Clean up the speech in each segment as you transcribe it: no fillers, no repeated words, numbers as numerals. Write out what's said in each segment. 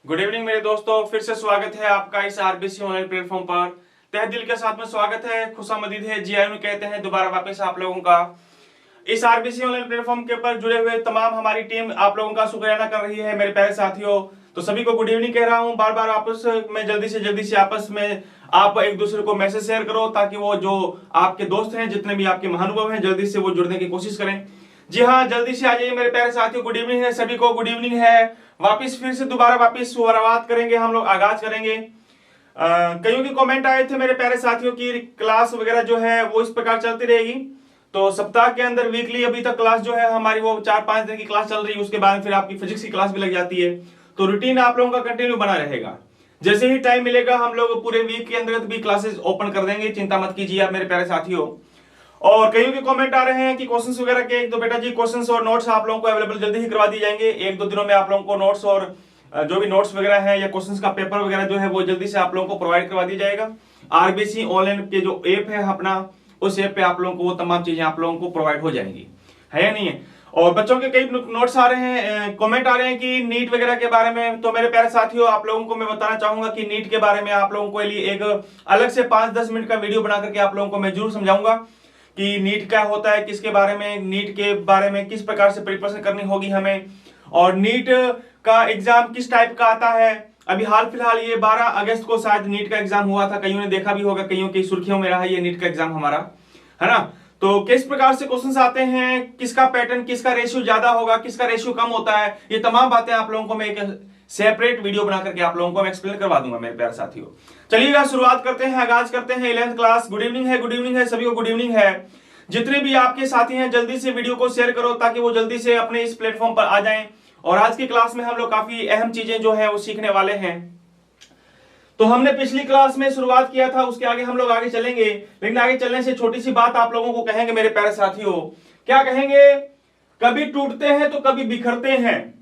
Good evening मेरे दोस्तों, फिर से स्वागत है आपका इस आरबीसी ऑनलाइन प्लेटफॉर्म पर। तहे दिल के साथ में स्वागत है, खुशामदीद है, जी आयु कहते हैं दोबारा वापस आप लोगों का इस आरबीसी ऑनलाइन प्लेटफॉर्म के ऊपर जुड़े हुए तमाम हमारी टीम आप लोगों का शुक्रिया कर रही है मेरे प्यारे साथियों। तो सभी को गुड इवनिंग कह रहा हूं। बार बार आपस में जल्दी से आपस में आप एक दूसरे को मैसेज शेयर करो ताकि वो जो आपके दोस्त हैं, जितने भी आपके महानुभव हैं, जल्दी से वो जुड़ने की कोशिश करें। जी हाँ, जल्दी से आ जाइए मेरे प्यारे साथियों। गुड इवनिंग है सभी को, गुड इवनिंग है। वापिस फिर से दोबारा वापिस शुरुआत करेंगे, हम लोग आगाज करेंगे। कईयों की कमेंट आए थे मेरे प्यारे साथियों की क्लास वगैरह जो है वो इस प्रकार चलती रहेगी। तो सप्ताह के अंदर वीकली अभी तक क्लास जो है हमारी वो 4-5 दिन की क्लास चल रही है। उसके बाद फिर आपकी फिजिक्स की क्लास भी लग जाती है। तो रूटीन आप लोगों का कंटिन्यू बना रहेगा। जैसे ही टाइम मिलेगा हम लोग पूरे वीक के अंदर भी क्लासेस ओपन कर देंगे, चिंता मत कीजिए आप मेरे प्यारे साथियों। और कईयों के कमेंट आ रहे हैं कि क्वेश्चंस वगैरह के, एक दो बेटा जी क्वेश्चंस और नोट्स आप लोगों को अवेलेबल जल्दी ही करवा दी जाएंगे। 1-2 दिनों में आप लोगों को नोट्स और जो भी नोट्स वगैरह है या क्वेश्चंस का पेपर वगैरह जो है वो जल्दी से आप लोगों को प्रोवाइड करवा दिया जाएगा। आरबीसी ऑनलाइन के जो ऐप है अपना, उस ऐप पे आप लोगों को वो तमाम चीजें आप लोगों को प्रोवाइड हो जाएंगी, है या नहीं है। और बच्चों के कई नोट्स आ रहे हैं, कमेंट आ रहे हैं कि नीट वगैरह के बारे में। तो मेरे प्यारे साथियों आप लोगों को मैं बताना चाहूंगा कि नीट के बारे में आप लोगों के लिए एक अलग से 5-10 मिनट का वीडियो बना करके आप लोगों को मैं जरूर समझाऊंगा कि नीट क्या होता है, किसके बारे में, नीट के बारे में किस प्रकार से प्रिपरेशन करनी होगी हमें, और नीट का एग्जाम किस टाइप का आता है। अभी हाल फिलहाल ये 12 अगस्त को शायद नीट का एग्जाम हुआ था, कईयों ने देखा भी होगा, कईयों की सुर्खियों में रहा ये नीट का एग्जाम हमारा, है ना। तो किस प्रकार से क्वेश्चंस आते हैं, किसका पैटर्न, किसका रेशियो ज्यादा होगा, किसका रेशियो कम होता है, ये तमाम बातें आप लोगों को मैं एक सेपरेट वीडियो बना करके आप लोगों को मैं एक्सप्लेन करवा दूंगा मेरे प्यारे साथियों। चलिएगा शुरुआत करते हैं, आगाज करते हैं 11th क्लास। गुड इवनिंग है सभी को, गुड इवनिंग है। जितने भी आपके साथी हैं जल्दी से वीडियो को शेयर करो ताकि वो जल्दी से अपने इस प्लेटफॉर्म पर आ जाएं। और आज की क्लास में हम लोग काफी अहम चीजें जो है वो सीखने वाले हैं। तो हमने पिछली क्लास में शुरुआत किया था, उसके आगे हम लोग आगे चलेंगे, लेकिन आगे चलने से छोटी सी बात आप लोगों को कहेंगे मेरे प्यारे साथियों। क्या कहेंगे? कभी टूटते हैं तो कभी बिखरते हैं,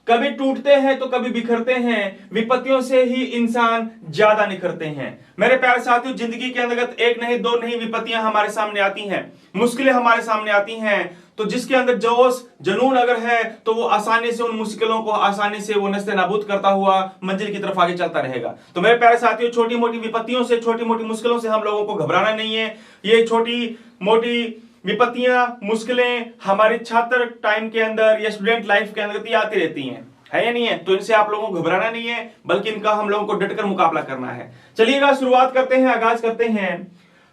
कभी टूटते हैं तो कभी बिखरते हैं, विपत्तियों से ही इंसान ज्यादा निखरते हैं। मेरे प्यारे साथियों, जिंदगी के अंतर्गत एक नहीं दो नहीं विपत्तियां हमारे सामने आती हैं, मुश्किलें हमारे सामने आती हैं। तो जिसके अंदर जोश जुनून अगर है तो वो आसानी से उन मुश्किलों को आसानी से वो नस्ते नाबूद करता हुआ मंजिल की तरफ आगे चलता रहेगा। तो मेरे प्यारे साथियों, छोटी मोटी विपत्तियों से, छोटी मोटी मुश्किलों से हम लोगों को घबराना नहीं है। ये छोटी मोटी विपत्तियां, मुश्किलें हमारे छात्र टाइम के अंदर या स्टूडेंट लाइफ के अंदर आती रहती हैं, है या नहीं है। तो इनसे आप लोगों को घबराना नहीं है, बल्कि इनका हम लोगों को डटकर मुकाबला करना है। चलिएगा शुरुआत करते हैं, आगाज करते हैं।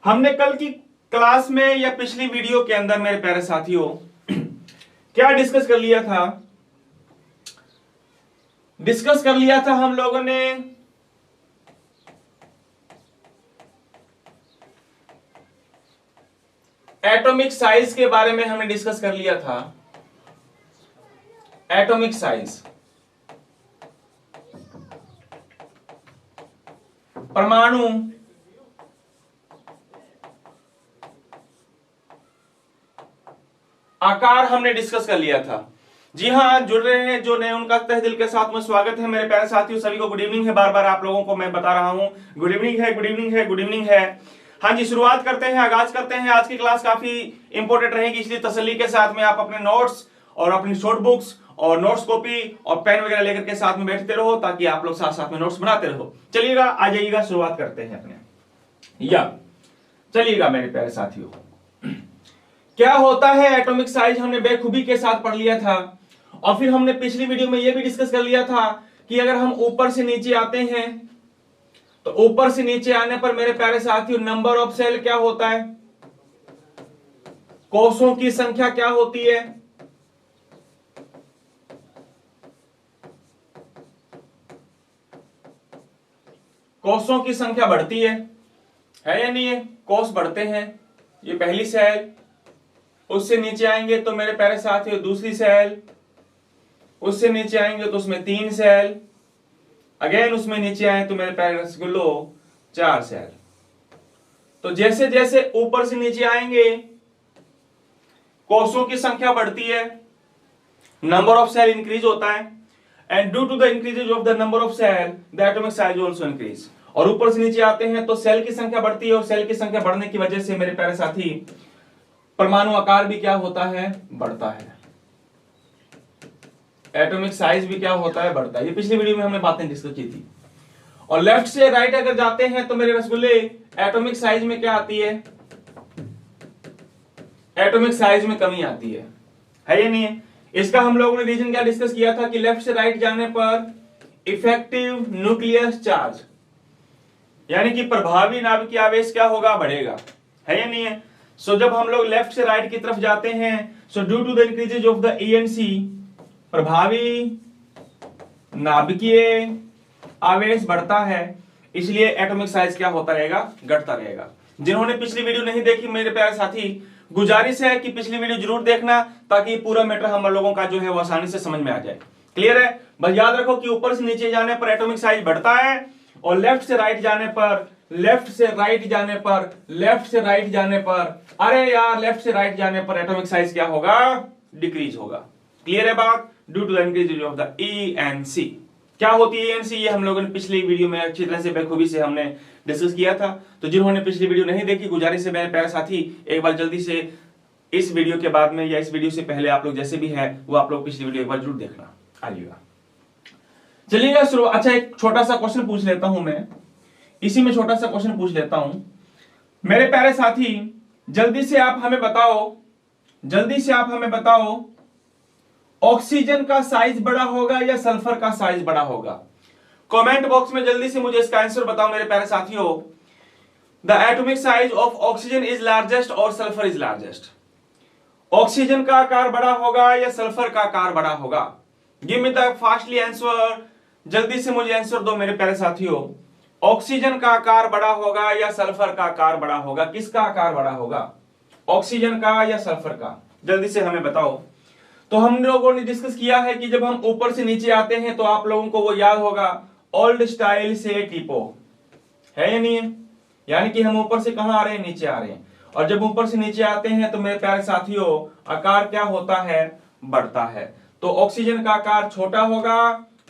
हमने कल की क्लास में या पिछली वीडियो के अंदर मेरे प्यारे साथियों क्या डिस्कस कर लिया था? डिस्कस कर लिया था हम लोगों ने एटॉमिक साइज के बारे में, हमने डिस्कस कर लिया था एटॉमिक साइज, परमाणु आकार हमने डिस्कस कर लिया था। जी हाँ, जुड़ रहे हैं जो नए उनका तहे दिल के साथ में स्वागत है मेरे प्यारे साथियों। सभी को गुड इवनिंग है, बार बार आप लोगों को मैं बता रहा हूं गुड इवनिंग है, गुड इवनिंग है, गुड इवनिंग है। हाँ जी, शुरुआत करते हैं, आगाज करते हैं। आज की क्लास काफी इंपॉर्टेंट रहेगी, इसलिए तसल्ली के साथ में आप अपने नोट्स और अपनी शॉर्ट बुक्स और नोट्स कॉपी और पेन वगैरह लेकर के साथ में बैठते रहो ताकि आप लोग साथ साथ में नोट्स बनाते रहो। चलिएगा, आ जाइएगा, शुरुआत करते हैं अपने या चलिएगा मेरे प्यारे साथियों। क्या होता है एटॉमिक साइज हमने बेखूबी के साथ पढ़ लिया था। और फिर हमने पिछली वीडियो में यह भी डिस्कस कर लिया था कि अगर हम ऊपर से नीचे आते हैं तो ऊपर से नीचे आने पर मेरे प्यारे साथियों नंबर ऑफ सेल क्या होता है, कोषों की संख्या क्या होती है, कोषों की संख्या बढ़ती है या नहीं है। कोष बढ़ते हैं, ये पहली सेल, उससे नीचे आएंगे तो मेरे प्यारे साथियों दूसरी सेल, उससे नीचे आएंगे तो उसमें 3 सेल, अगेन उसमें नीचे आए तो मेरे प्यारे रसगुल्लो 4 सेल। तो जैसे जैसे ऊपर से नीचे आएंगे कोषों की संख्या बढ़ती है, नंबर ऑफ सेल इंक्रीज होता है, and due to the increase of the number of shell the atomic size also increase. और ऊपर से नीचे आते हैं तो सेल की संख्या बढ़ती है, और सेल की संख्या बढ़ने की वजह से मेरे प्यारे साथी परमाणु आकार भी क्या होता है, बढ़ता है। एटॉमिक साइज भी क्या होता है, बढ़ता है। ये पिछली वीडियो में हमने बातें डिस्कस की थी। और लेफ्ट से राइट अगर जाते हैं तो मेरे रसगुल्ले एटॉमिक साइज में क्या आती है, एटॉमिक साइज में कमी आती है या नहीं है। इसका हम लोगों ने रीजन क्या डिस्कस किया था कि लेफ्ट से राइट जाने पर इफेक्टिव न्यूक्लियस चार्ज यानी कि प्रभावी नाभिकीय आवेश क्या होगा, बढ़ेगा, है या नहीं है। सो जब हम लोग लेफ्ट से राइट की तरफ जाते हैं, so due to the increases of the ENC, प्रभावी नाभिकीय आवेश बढ़ता है, इसलिए एटॉमिक साइज क्या होता रहेगा, घटता रहेगा। जिन्होंने पिछली वीडियो नहीं देखी मेरे प्यारे साथी, गुजारिश है कि पिछली वीडियो जरूर देखना, ताकि पूरा मैटर हम लोगों का जो है वो आसानी से समझ में आ जाए। क्लियर है। बस याद रखो कि ऊपर से नीचे जाने पर एटॉमिक साइज बढ़ता है, और लेफ्ट से राइट जाने पर, लेफ्ट से राइट जाने पर, लेफ्ट से राइट जाने पर, अरे यार लेफ्ट से राइट जाने पर एटॉमिक साइज क्या होगा, डिक्रीज होगा। क्लियर है बात। Due to the increase of the ENC. क्या होती है ईएनसी, ये हम लोगों ने पिछली वीडियो में अच्छी तरह से बखूबी से हमने डिस्कस किया था। तो जिन्होंने पिछली वीडियो नहीं देखी, गुजारिश है मेरे प्यारे साथी, एक बार जल्दी से इस वीडियो के बाद में या इस वीडियो से पहले आप लोग जैसे भी है वो आप लोग पिछली वीडियो एक बार जरूर देखना। आइएगा, चलिएगा शुरू। अच्छा, एक छोटा सा क्वेश्चन पूछ लेता हूं मैं, इसी में छोटा सा क्वेश्चन पूछ लेता हूं मेरे प्यारे साथी। जल्दी से आप हमें बताओ, जल्दी से आप हमें बताओ, ऑक्सीजन का साइज बड़ा होगा या सल्फर का साइज बड़ा होगा। कमेंट बॉक्स में जल्दी से मुझे इसका आंसर बताओ मेरे प्यारे साथियों। The atomic size of oxygen is largest और सल्फर इज लार्जेस्ट। ऑक्सीजन का आकार बड़ा होगा या सल्फर का आकार बड़ा होगा। Give me the fastly answer. जल्दी से मुझे आंसर दो मेरे प्यारे साथियों। ऑक्सीजन का आकार बड़ा होगा या सल्फर का आकार बड़ा होगा, किसका आकार बड़ा होगा, ऑक्सीजन का या सल्फर का, जल्दी से हमें बताओ। तो हम लोगों ने डिस्कस किया है कि जब हम ऊपर से नीचे आते हैं तो आप लोगों को वो याद होगा, ओल्ड स्टाइल से टीपो, है या नहीं है। यानी कि हम ऊपर से कहां आ रहे हैं, नीचे आ रहे हैं। और जब ऊपर से नीचे आते हैं तो मेरे प्यारे साथियों आकार क्या होता है, बढ़ता है। तो ऑक्सीजन का आकार छोटा होगा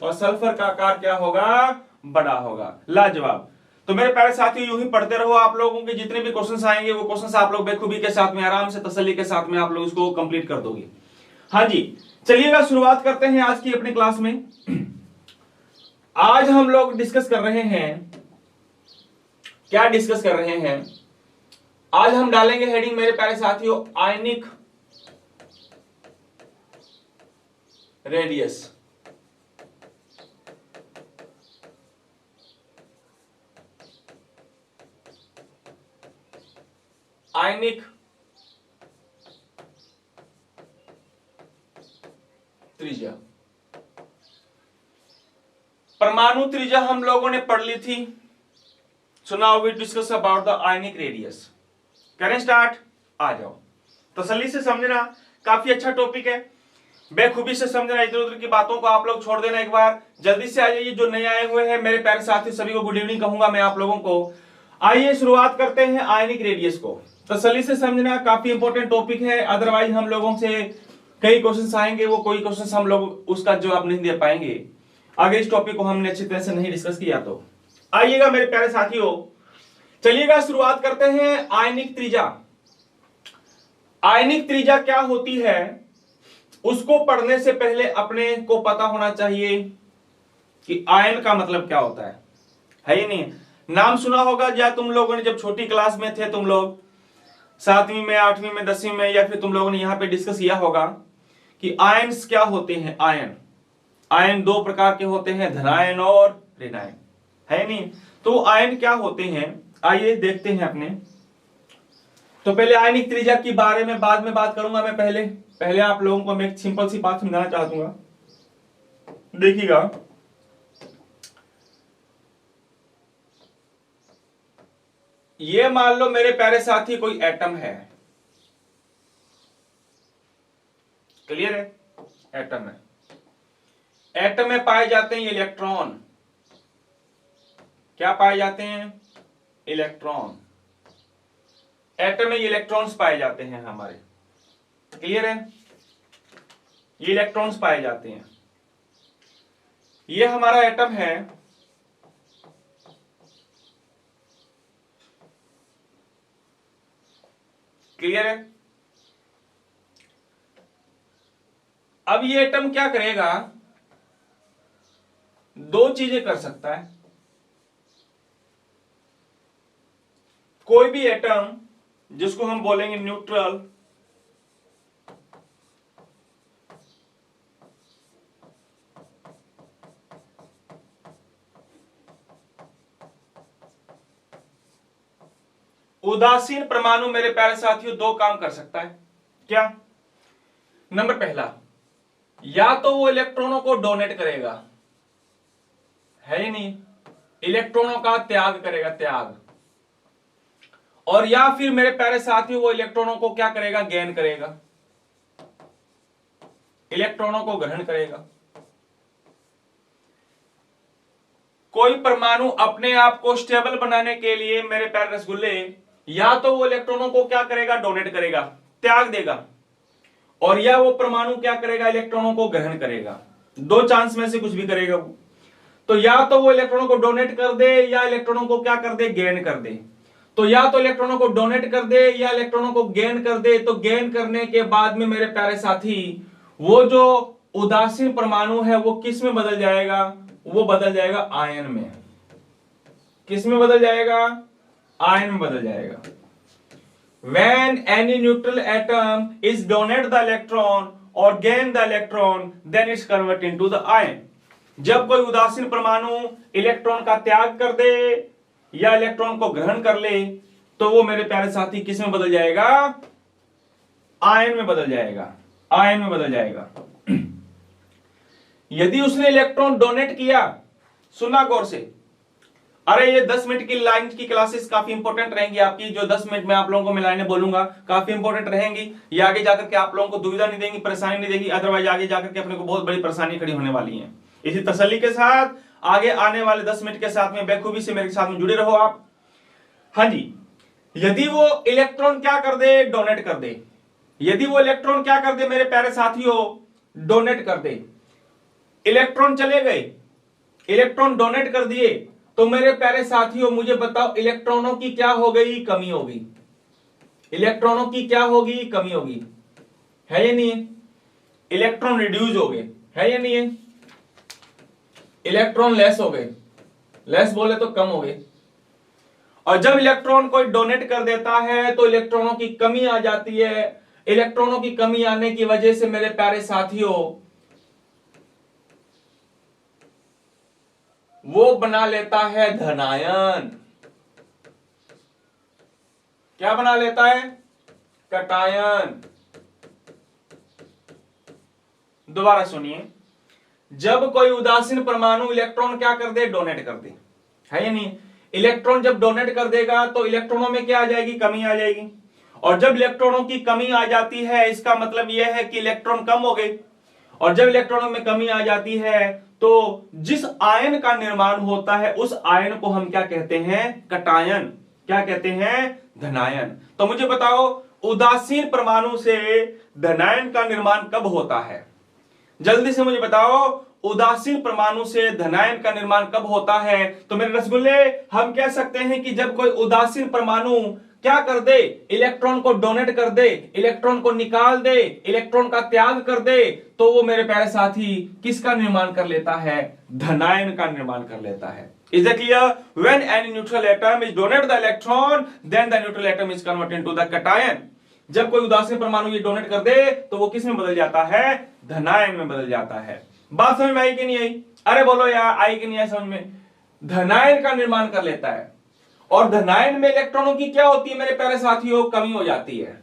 और सल्फर का आकार क्या होगा, बड़ा होगा। लाजवाब। तो मेरे प्यारे साथियों यूं ही पढ़ते रहो, आप लोगों के जितने भी क्वेश्चंस आएंगे वो क्वेश्चंस आप लोग बेखूबी के साथ में, आराम से, तसल्ली के साथ में आप लोग इसको कंप्लीट कर दोगे। हाँ जी, चलिएगा शुरुआत करते हैं आज की अपनी क्लास में। आज हम लोग डिस्कस कर रहे हैं, क्या डिस्कस कर रहे हैं, आज हम डालेंगे हेडिंग मेरे प्यारे साथियों, आयनिक रेडियस। आयनिक त्रिज्या। परमाणु त्रिज्या हम लोगों ने पढ़ ली थी। So now we discuss about the ionic radius. करें स्टार्ट। आ जाओ, तसल्ली से समझना, काफी अच्छा टॉपिक है, बेखूबी से समझना, इधर उधर की बातों को आप लोग छोड़ देना। एक बार जल्दी से आ जाइए, जो नए आए हुए हैं मेरे प्यारे साथी सभी को गुड इवनिंग कहूंगा मैं आप लोगों को। आइए शुरुआत करते हैं आयनिक रेडियस को। तसल्ली से समझना, काफी इंपॉर्टेंट टॉपिक है, अदरवाइज हम लोगों से कई क्वेश्चंस आएंगे, वो कोई क्वेश्चंस हम लोग उसका जवाब नहीं दे पाएंगे अगर इस टॉपिक को हमने अच्छी तरह से नहीं डिस्कस किया तो। आइएगा मेरे प्यारे साथियों, चलिएगा शुरुआत करते हैं आयनिक त्रिज्या। आयनिक त्रिज्या क्या होती है उसको पढ़ने से पहले अपने को पता होना चाहिए कि आयन का मतलब क्या होता है ही नहीं। नाम सुना होगा या तुम लोगों ने जब छोटी क्लास में थे, तुम लोग 7वीं में, 8वीं में, 10वीं में, या फिर तुम लोगों ने यहां पे डिस्कस किया होगा कि आयन्स क्या होते हैं। आयन, आयन दो प्रकार के होते हैं, धनायन और ऋणायन, है नहीं। तो आयन क्या होते हैं, आइए देखते हैं अपने। तो पहले आयनिक त्रिज्या के बारे में बाद में बात करूंगा मैं, पहले आप लोगों को मैं एक सिंपल सी बात समझाना चाहूंगा, देखिएगा। ये मान लो मेरे प्यारे साथी कोई एटम है, क्लियर है, एटम है। एटम में पाए जाते हैं इलेक्ट्रॉन, क्या पाए जाते हैं, इलेक्ट्रॉन। एटम में इलेक्ट्रॉन्स पाए जाते हैं हमारे, क्लियर है, ये इलेक्ट्रॉन्स पाए जाते हैं। ये हमारा एटम है, क्लियर है। अब ये एटम क्या करेगा, दो चीजें कर सकता है। कोई भी एटम जिसको हम बोलेंगे न्यूट्रल, उदासीन परमाणु मेरे प्यारे साथियों दो काम कर सकता है। क्या? नंबर पहला, या तो वो इलेक्ट्रॉनों को डोनेट करेगा, है ही नहीं, इलेक्ट्रॉनों का त्याग करेगा, त्याग। और या फिर मेरे प्यारे साथियों वो इलेक्ट्रॉनों को क्या करेगा, गेन करेगा, इलेक्ट्रॉनों को ग्रहण करेगा। कोई परमाणु अपने आप को स्टेबल बनाने के लिए मेरे प्यारे रसगुल्ले, या तो वो इलेक्ट्रॉनों को क्या करेगा, डोनेट करेगा, त्याग देगा, और या वो परमाणु क्या करेगा, इलेक्ट्रॉनों को ग्रहण करेगा। दो चांस में से कुछ भी करेगा वो। तो या तो वो इलेक्ट्रॉनों को डोनेट कर दे या इलेक्ट्रॉनों को क्या कर दे, गेन कर दे। तो या तो इलेक्ट्रॉनों को डोनेट कर दे या इलेक्ट्रॉनों को गेन कर दे। तो गेन करने के बाद में मेरे प्यारे साथी वो जो उदासीन परमाणु है वो किस में बदल जाएगा, वो बदल जाएगा आयन में। किस में बदल जाएगा, आयन में बदल जाएगा। When any neutral atom is donate the electron or gain the electron, then it's convert into the ion. जब कोई उदासीन परमाणु इलेक्ट्रॉन का त्याग कर दे या इलेक्ट्रॉन को ग्रहण कर ले तो वो मेरे प्यारे साथी किस में बदल जाएगा, आयन में बदल जाएगा, आयन में बदल जाएगा। यदि उसने इलेक्ट्रॉन डोनेट किया, सुना गौर से, अरे ये 10 मिनट की लाइन की क्लासेस काफी इंपॉर्टेंट रहेंगी आपकी, जो 10 मिनट में आप लोगों को मैं लाइनें बोलूंगा काफी इंपॉर्टेंट रहेंगी। ये आगे जाकर के आप लोगों को दुविधा नहीं देंगी, परेशानी नहीं देगी, अदरवाइज आगे जाकर के अपने को बहुत बड़ी परेशानी खड़ी होने वाली है। इसी तसल्ली के साथ आगे आने वाले 10 मिनट के साथ में बेखूबी से मेरे साथ में जुड़े रहो आप। हाँ जी, यदि वो इलेक्ट्रॉन क्या कर दे, डोनेट कर दे, यदि वो इलेक्ट्रॉन क्या कर दे मेरे प्यारे साथियों, डोनेट कर दे, इलेक्ट्रॉन चले गए, इलेक्ट्रॉन डोनेट कर दिए, तो मेरे प्यारे साथियों मुझे बताओ इलेक्ट्रॉनों की क्या हो गई, कमी होगी। इलेक्ट्रॉनों की क्या होगी, कमी होगी, है या नहीं है? इलेक्ट्रॉन रिड्यूस हो गए, है या नहीं है? इलेक्ट्रॉन लेस हो गए, लेस बोले तो कम हो गए। और जब इलेक्ट्रॉन कोई डोनेट कर देता है तो इलेक्ट्रॉनों की कमी आ जाती है। इलेक्ट्रॉनों की कमी आने की वजह से मेरे प्यारे साथियों वो बना लेता है धनायन। क्या बना लेता है, कटायन। दोबारा सुनिए, जब कोई उदासीन परमाणु इलेक्ट्रॉन क्या कर दे, डोनेट कर दे, है या नहीं? इलेक्ट्रॉन जब डोनेट कर देगा तो इलेक्ट्रॉनों में क्या आ जाएगी, कमी आ जाएगी। और जब इलेक्ट्रॉनों की कमी आ जाती है इसका मतलब यह है कि इलेक्ट्रॉन कम हो गए। और जब इलेक्ट्रॉनों में कमी आ जाती है तो जिस आयन का निर्माण होता है उस आयन को हम क्या कहते हैं, कटायन। क्या कहते हैं, धनायन। तो मुझे बताओ उदासीन परमाणु से धनायन का निर्माण कब होता है, जल्दी से मुझे बताओ उदासीन परमाणु से धनायन का निर्माण कब होता है। तो मेरे रसगुल्ले हम कह सकते हैं कि जब कोई उदासीन परमाणु क्या कर दे, इलेक्ट्रॉन को डोनेट कर दे, इलेक्ट्रॉन को निकाल दे, इलेक्ट्रॉन का त्याग कर दे, तो वो मेरे प्यारे साथी किसका निर्माण कर लेता है, धनायन का निर्माण कर लेता है। Is it clear? When any neutral atom is donate the electron, then the neutral atom is converted into the cation. जब कोई उदासीन परमाणु ये डोनेट कर दे तो वो किस में बदल जाता है, धनायन में बदल जाता है। बात समझ में आई कि नहीं आई? अरे बोलो यार, आई कि नहीं आई समझ में? धनायन का निर्माण कर लेता है। और धनायन में इलेक्ट्रॉनों की क्या होती है मेरे प्यारे साथियों, कमी हो जाती है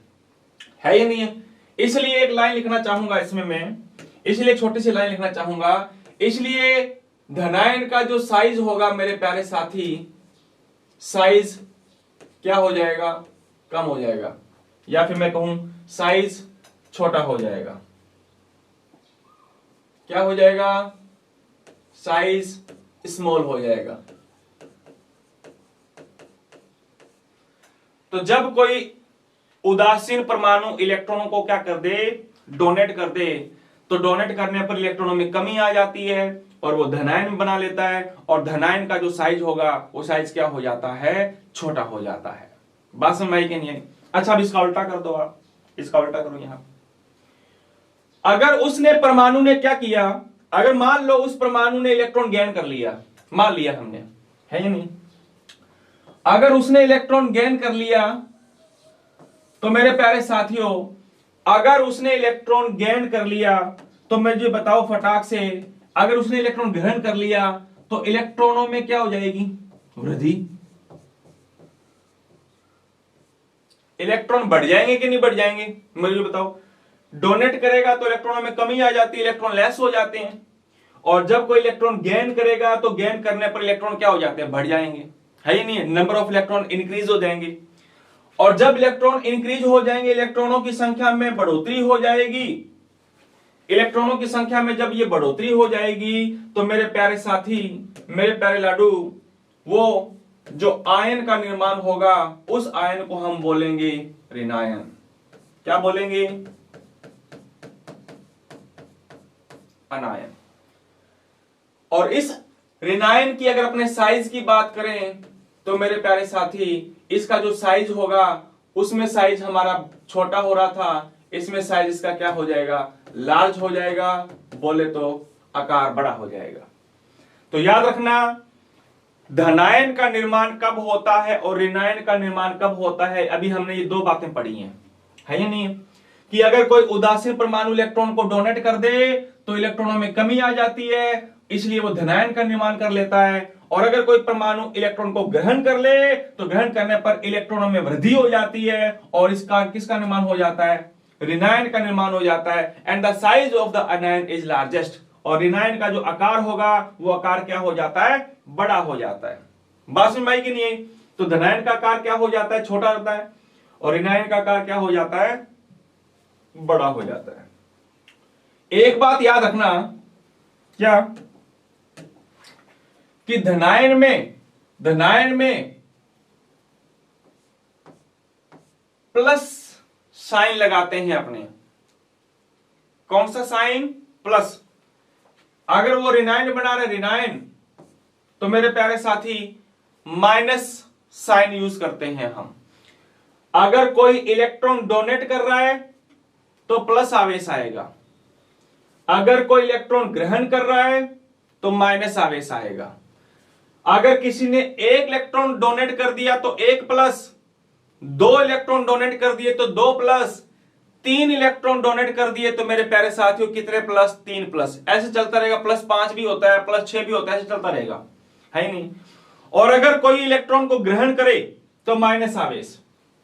या नहीं है? इसलिए एक लाइन लिखना चाहूंगा इसमें मैं, इसलिए छोटी सी लाइन लिखना चाहूंगा। इसलिए धनायन का जो साइज होगा मेरे प्यारे साथी, साइज क्या हो जाएगा, कम हो जाएगा, या फिर मैं कहूं साइज छोटा हो जाएगा। क्या हो जाएगा, साइज स्मॉल हो जाएगा। तो जब कोई उदासीन परमाणु इलेक्ट्रॉनों को क्या कर दे, डोनेट कर दे, तो डोनेट करने पर इलेक्ट्रॉनों में कमी आ जाती है और वो धनायन बना लेता है। और धनायन का जो साइज होगा वो साइज क्या हो जाता है, छोटा हो जाता है। बात समझ में आई कि नहीं आई? अच्छा अब इसका उल्टा कर दो आप, इसका उल्टा करो यहां। अगर उसने परमाणु ने क्या किया, अगर मान लो उस परमाणु ने इलेक्ट्रॉन गेन कर लिया, मान लिया हमने, है या नहीं, अगर उसने इलेक्ट्रॉन गेन कर लिया तो मेरे प्यारे साथियों, अगर उसने इलेक्ट्रॉन गेन कर लिया तो मुझे बताओ फटाक से, अगर उसने इलेक्ट्रॉन ग्रहण कर लिया तो इलेक्ट्रॉनों में क्या हो जाएगी, वृद्धि। इलेक्ट्रॉन बढ़ जाएंगे कि नहीं बढ़ जाएंगे, मुझे बताओ। डोनेट करेगा तो इलेक्ट्रॉनों में कमी आ जाती है, इलेक्ट्रॉन लेस हो जाते हैं। और जब कोई इलेक्ट्रॉन गेन करेगा तो गेन करने पर इलेक्ट्रॉन क्या हो जाते हैं, बढ़ जाएंगे, है ही नहीं, नंबर ऑफ इलेक्ट्रॉन इंक्रीज हो जाएंगे। और जब इलेक्ट्रॉन इंक्रीज हो जाएंगे, इलेक्ट्रॉनों की संख्या में बढ़ोतरी हो जाएगी। इलेक्ट्रॉनों की संख्या में जब ये बढ़ोतरी हो जाएगी तो मेरे प्यारे साथी, मेरे प्यारे लाडू, वो जो आयन का निर्माण होगा उस आयन को हम बोलेंगे ऋणायन। क्या बोलेंगे, अनायन। और इस ऋणायन की अगर अपने साइज की बात करें तो मेरे प्यारे साथी, इसका जो साइज होगा उसमें साइज हमारा छोटा हो रहा था, इसमें साइज इसका क्या हो जाएगा, लार्ज हो जाएगा, बोले तो आकार बड़ा हो जाएगा। तो याद रखना, धनायन का निर्माण कब होता है और ऋणायन का निर्माण कब होता है। अभी हमने ये दो बातें पढ़ी हैं, है या नहीं, कि अगर कोई उदासीन परमाणु इलेक्ट्रॉन को डोनेट कर दे तो इलेक्ट्रॉनों में कमी आ जाती है, इसलिए वो धनायन का निर्माण कर लेता है। और अगर कोई परमाणु इलेक्ट्रॉन को ग्रहण कर ले तो ग्रहण करने पर इलेक्ट्रॉनों में वृद्धि हो जाती है और इसका किसका निर्माण हो जाता है, ऋणायन का निर्माण हो जाता है। And the size of the अनायन is largest. और ऋणायन का जो आकार होगा वो आकार क्या हो जाता है, बड़ा हो जाता है। बात समझ में आई कि नहीं आई। तो धनायन का आकार क्या हो जाता है, छोटा होता है, और ऋणायन का आकार क्या हो जाता है, बड़ा हो जाता है। एक बात याद रखना, क्या कि धनायन में प्लस साइन लगाते हैं अपने। कौन सा साइन, प्लस। अगर वो ऋणायन बना रहे ऋणायन, तो मेरे प्यारे साथी माइनस साइन यूज करते हैं हम। अगर कोई इलेक्ट्रॉन डोनेट कर रहा है तो प्लस आवेश आएगा, अगर कोई इलेक्ट्रॉन ग्रहण कर रहा है तो माइनस आवेश आएगा। अगर किसी ने एक इलेक्ट्रॉन डोनेट कर दिया तो एक प्लस, दो इलेक्ट्रॉन डोनेट कर दिए तो दो प्लस, तीन इलेक्ट्रॉन डोनेट कर दिए तो मेरे प्यारे साथियों कितने प्लस, तीन प्लस। ऐसे चलता रहेगा, +5 भी होता है, +6 भी होता है, ऐसे चलता रहेगा, है नहीं। और अगर कोई इलेक्ट्रॉन को ग्रहण करे तो माइनस आवेश।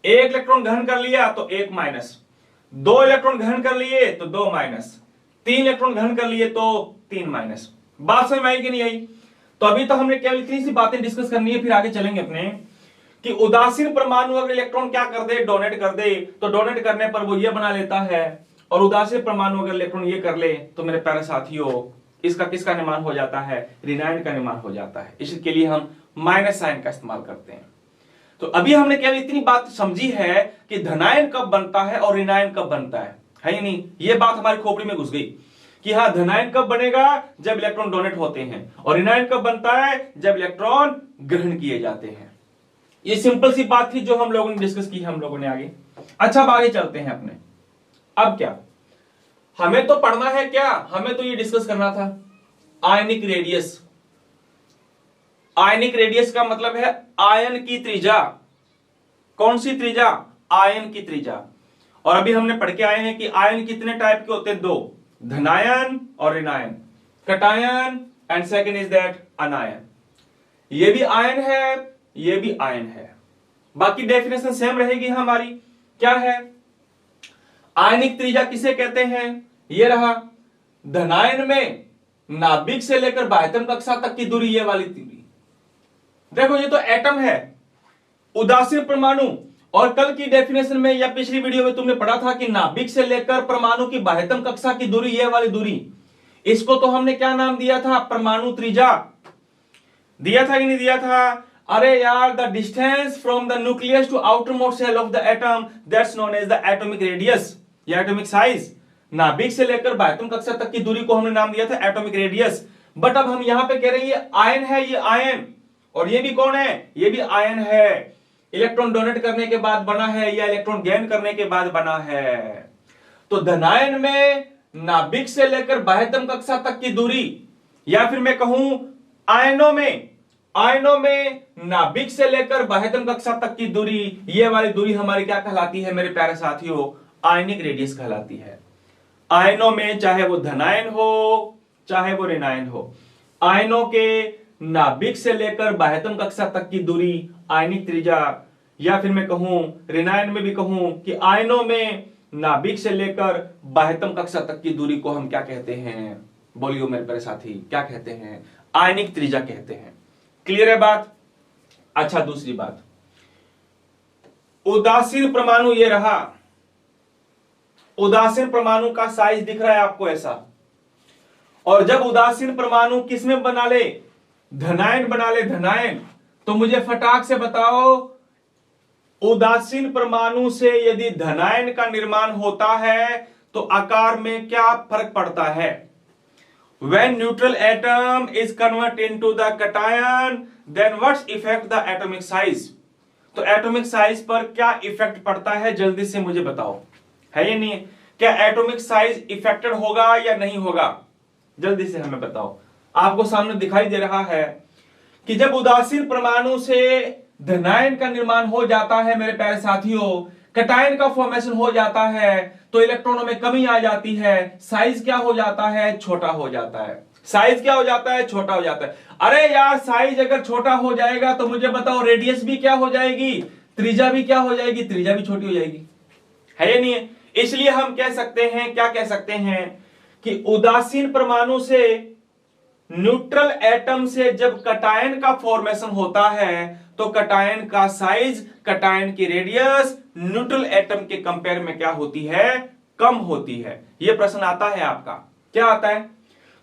एक इलेक्ट्रॉन ग्रहण कर लिया तो एक माइनस, दो इलेक्ट्रॉन ग्रहण कर लिए तो दो माइनस, तीन इलेक्ट्रॉन ग्रहण कर लिए तो तीन माइनस। बात समझ में आई कि नहीं आई। तो अभी तो हमने केवल इतनी सी बातें डिस्कस करनी है, फिर आगे चलेंगे अपने कि उदासीन परमाणु अगर इलेक्ट्रॉन क्या कर दे, डोनेट कर दे, तो डोनेट करने पर वो ये बना लेता है। और उदासीन परमाणु अगर इलेक्ट्रॉन ये कर ले तो मेरे प्यारे साथियों इसका किसका निर्माण हो जाता है, ऋणायन का निर्माण हो जाता है। इसके लिए हम माइनस साइन का इस्तेमाल करते हैं। तो अभी हमने केवल इतनी बात समझी है कि धनायन कब बनता है और ऋणायन कब बनता है या नहीं। ये बात हमारी खोपड़ी में घुस गई कि हाँ, धनायन कब बनेगा, जब इलेक्ट्रॉन डोनेट होते हैं, और ऋणायन कब बनता है, जब इलेक्ट्रॉन ग्रहण किए जाते हैं। ये सिंपल सी बात थी जो हम लोगों ने डिस्कस की, हम लोगों ने आगे। अच्छा, अब आगे चलते हैं अपने। अब क्या हमें तो पढ़ना है, क्या हमें तो ये डिस्कस करना था, आयनिक रेडियस। आयनिक रेडियस का मतलब है आयन की त्रिज्या। कौन सी त्रिज्या, आयन की त्रिज्या। और अभी हमने पढ़ के आए हैं कि आयन कितने टाइप के होते हैं, दो, धनायन और ऋणायन, cation, and second is that anion. ये भी आयन है, ये भी आयन है। बाकी डेफिनेशन सेम रहेगी हमारी। क्या है, आयनिक त्रिज्या किसे कहते हैं, ये रहा। धनायन में नाभिक से लेकर बाह्यतम कक्षा तक की दूरी, ये वाली दूरी। देखो ये तो एटम है, उदासीन परमाणु। और कल की डेफिनेशन में या पिछली वीडियो में तुमने पढ़ा था कि नाभिक से लेकर परमाणु की बाह्यतम कक्षा की दूरी, ये वाली दूरी, इसको तो हमने क्या नाम दिया था, परमाणु त्रिज्या। दिया था कि नहीं दिया था। अरे यार, the distance from the nucleus to outer most shell of the atom, that's known as the atomic radius या एटॉमिक साइज। नाभिक से लेकर बाह्यतम कक्षा तक की दूरी को हमने नाम दिया था एटॉमिक रेडियस। बट अब हम यहां पे कह रहे हैं ये आयन है, ये आयन, और ये भी कौन है, ये भी आयन है। इलेक्ट्रॉन डोनेट करने के बाद बना है या इलेक्ट्रॉन गेन करने के बाद बना है। तो धनायन में नाभिक से लेकर बाह्यतम कक्षा तक की दूरी, या फिर मैं कहूं आयनों में नाभिक से लेकर बाह्यतम कक्षा तक की दूरी, ये वाली दूरी हमारी क्या कहलाती है मेरे प्यारे साथियों? आयनिक रेडियस कहलाती है। आयनों में चाहे वो धनायन हो चाहे वो ऋणायन हो, आयनों के नाभिक से लेकर बाह्यतम कक्षा तक की दूरी आयनिक त्रिज्या, या फिर मैं कहूं ऋणायन में भी कहूं कि आयनों में नाभिक से लेकर बाह्यतम कक्षा तक की दूरी को हम क्या कहते हैं? बोलियो मेरे प्यारे साथी, क्या कहते हैं? आयनिक त्रिज्या कहते हैं। क्लियर है बात? अच्छा, दूसरी बात, उदासीन परमाणु ये रहा। उदासीन परमाणु का साइज दिख रहा है आपको ऐसा, और जब उदासीन परमाणु किसमें बना ले? धनायन बना ले, धनायन। तो मुझे फटाक से बताओ, उदासीन परमाणु से यदि धनायन का निर्माण होता है तो आकार में क्या फर्क पड़ता है? When neutral atom is converted into the cation, then what's effect the atomic size? तो एटॉमिक साइज पर क्या इफेक्ट पड़ता है, जल्दी से मुझे बताओ, है या नहीं है? क्या एटॉमिक साइज इफेक्टेड होगा या नहीं होगा? जल्दी से हमें बताओ। आपको सामने दिखाई दे रहा है कि जब उदासीन परमाणु से धनायन का निर्माण हो जाता है मेरे प्यारे साथियों, कटायन का फॉर्मेशन हो जाता है, तो इलेक्ट्रॉनों में कमी आ जाती है, साइज क्या हो जाता है? छोटा हो जाता है। साइज क्या हो जाता है? छोटा हो जाता है। अरे यार, साइज अगर छोटा हो जाएगा तो मुझे बताओ रेडियस भी क्या हो जाएगी? त्रिज्या भी क्या हो जाएगी? त्रिज्या भी छोटी हो जाएगी, है या नहीं है? इसलिए हम कह सकते हैं, क्या कह सकते हैं कि उदासीन परमाणु से न्यूट्रल एटम से जब कटायन का फॉर्मेशन होता है तो कटायन का साइज, कटायन की रेडियस न्यूट्रल एटम के कंपेयर में क्या होती है? कम होती है। यह प्रश्न आता है आपका, क्या आता है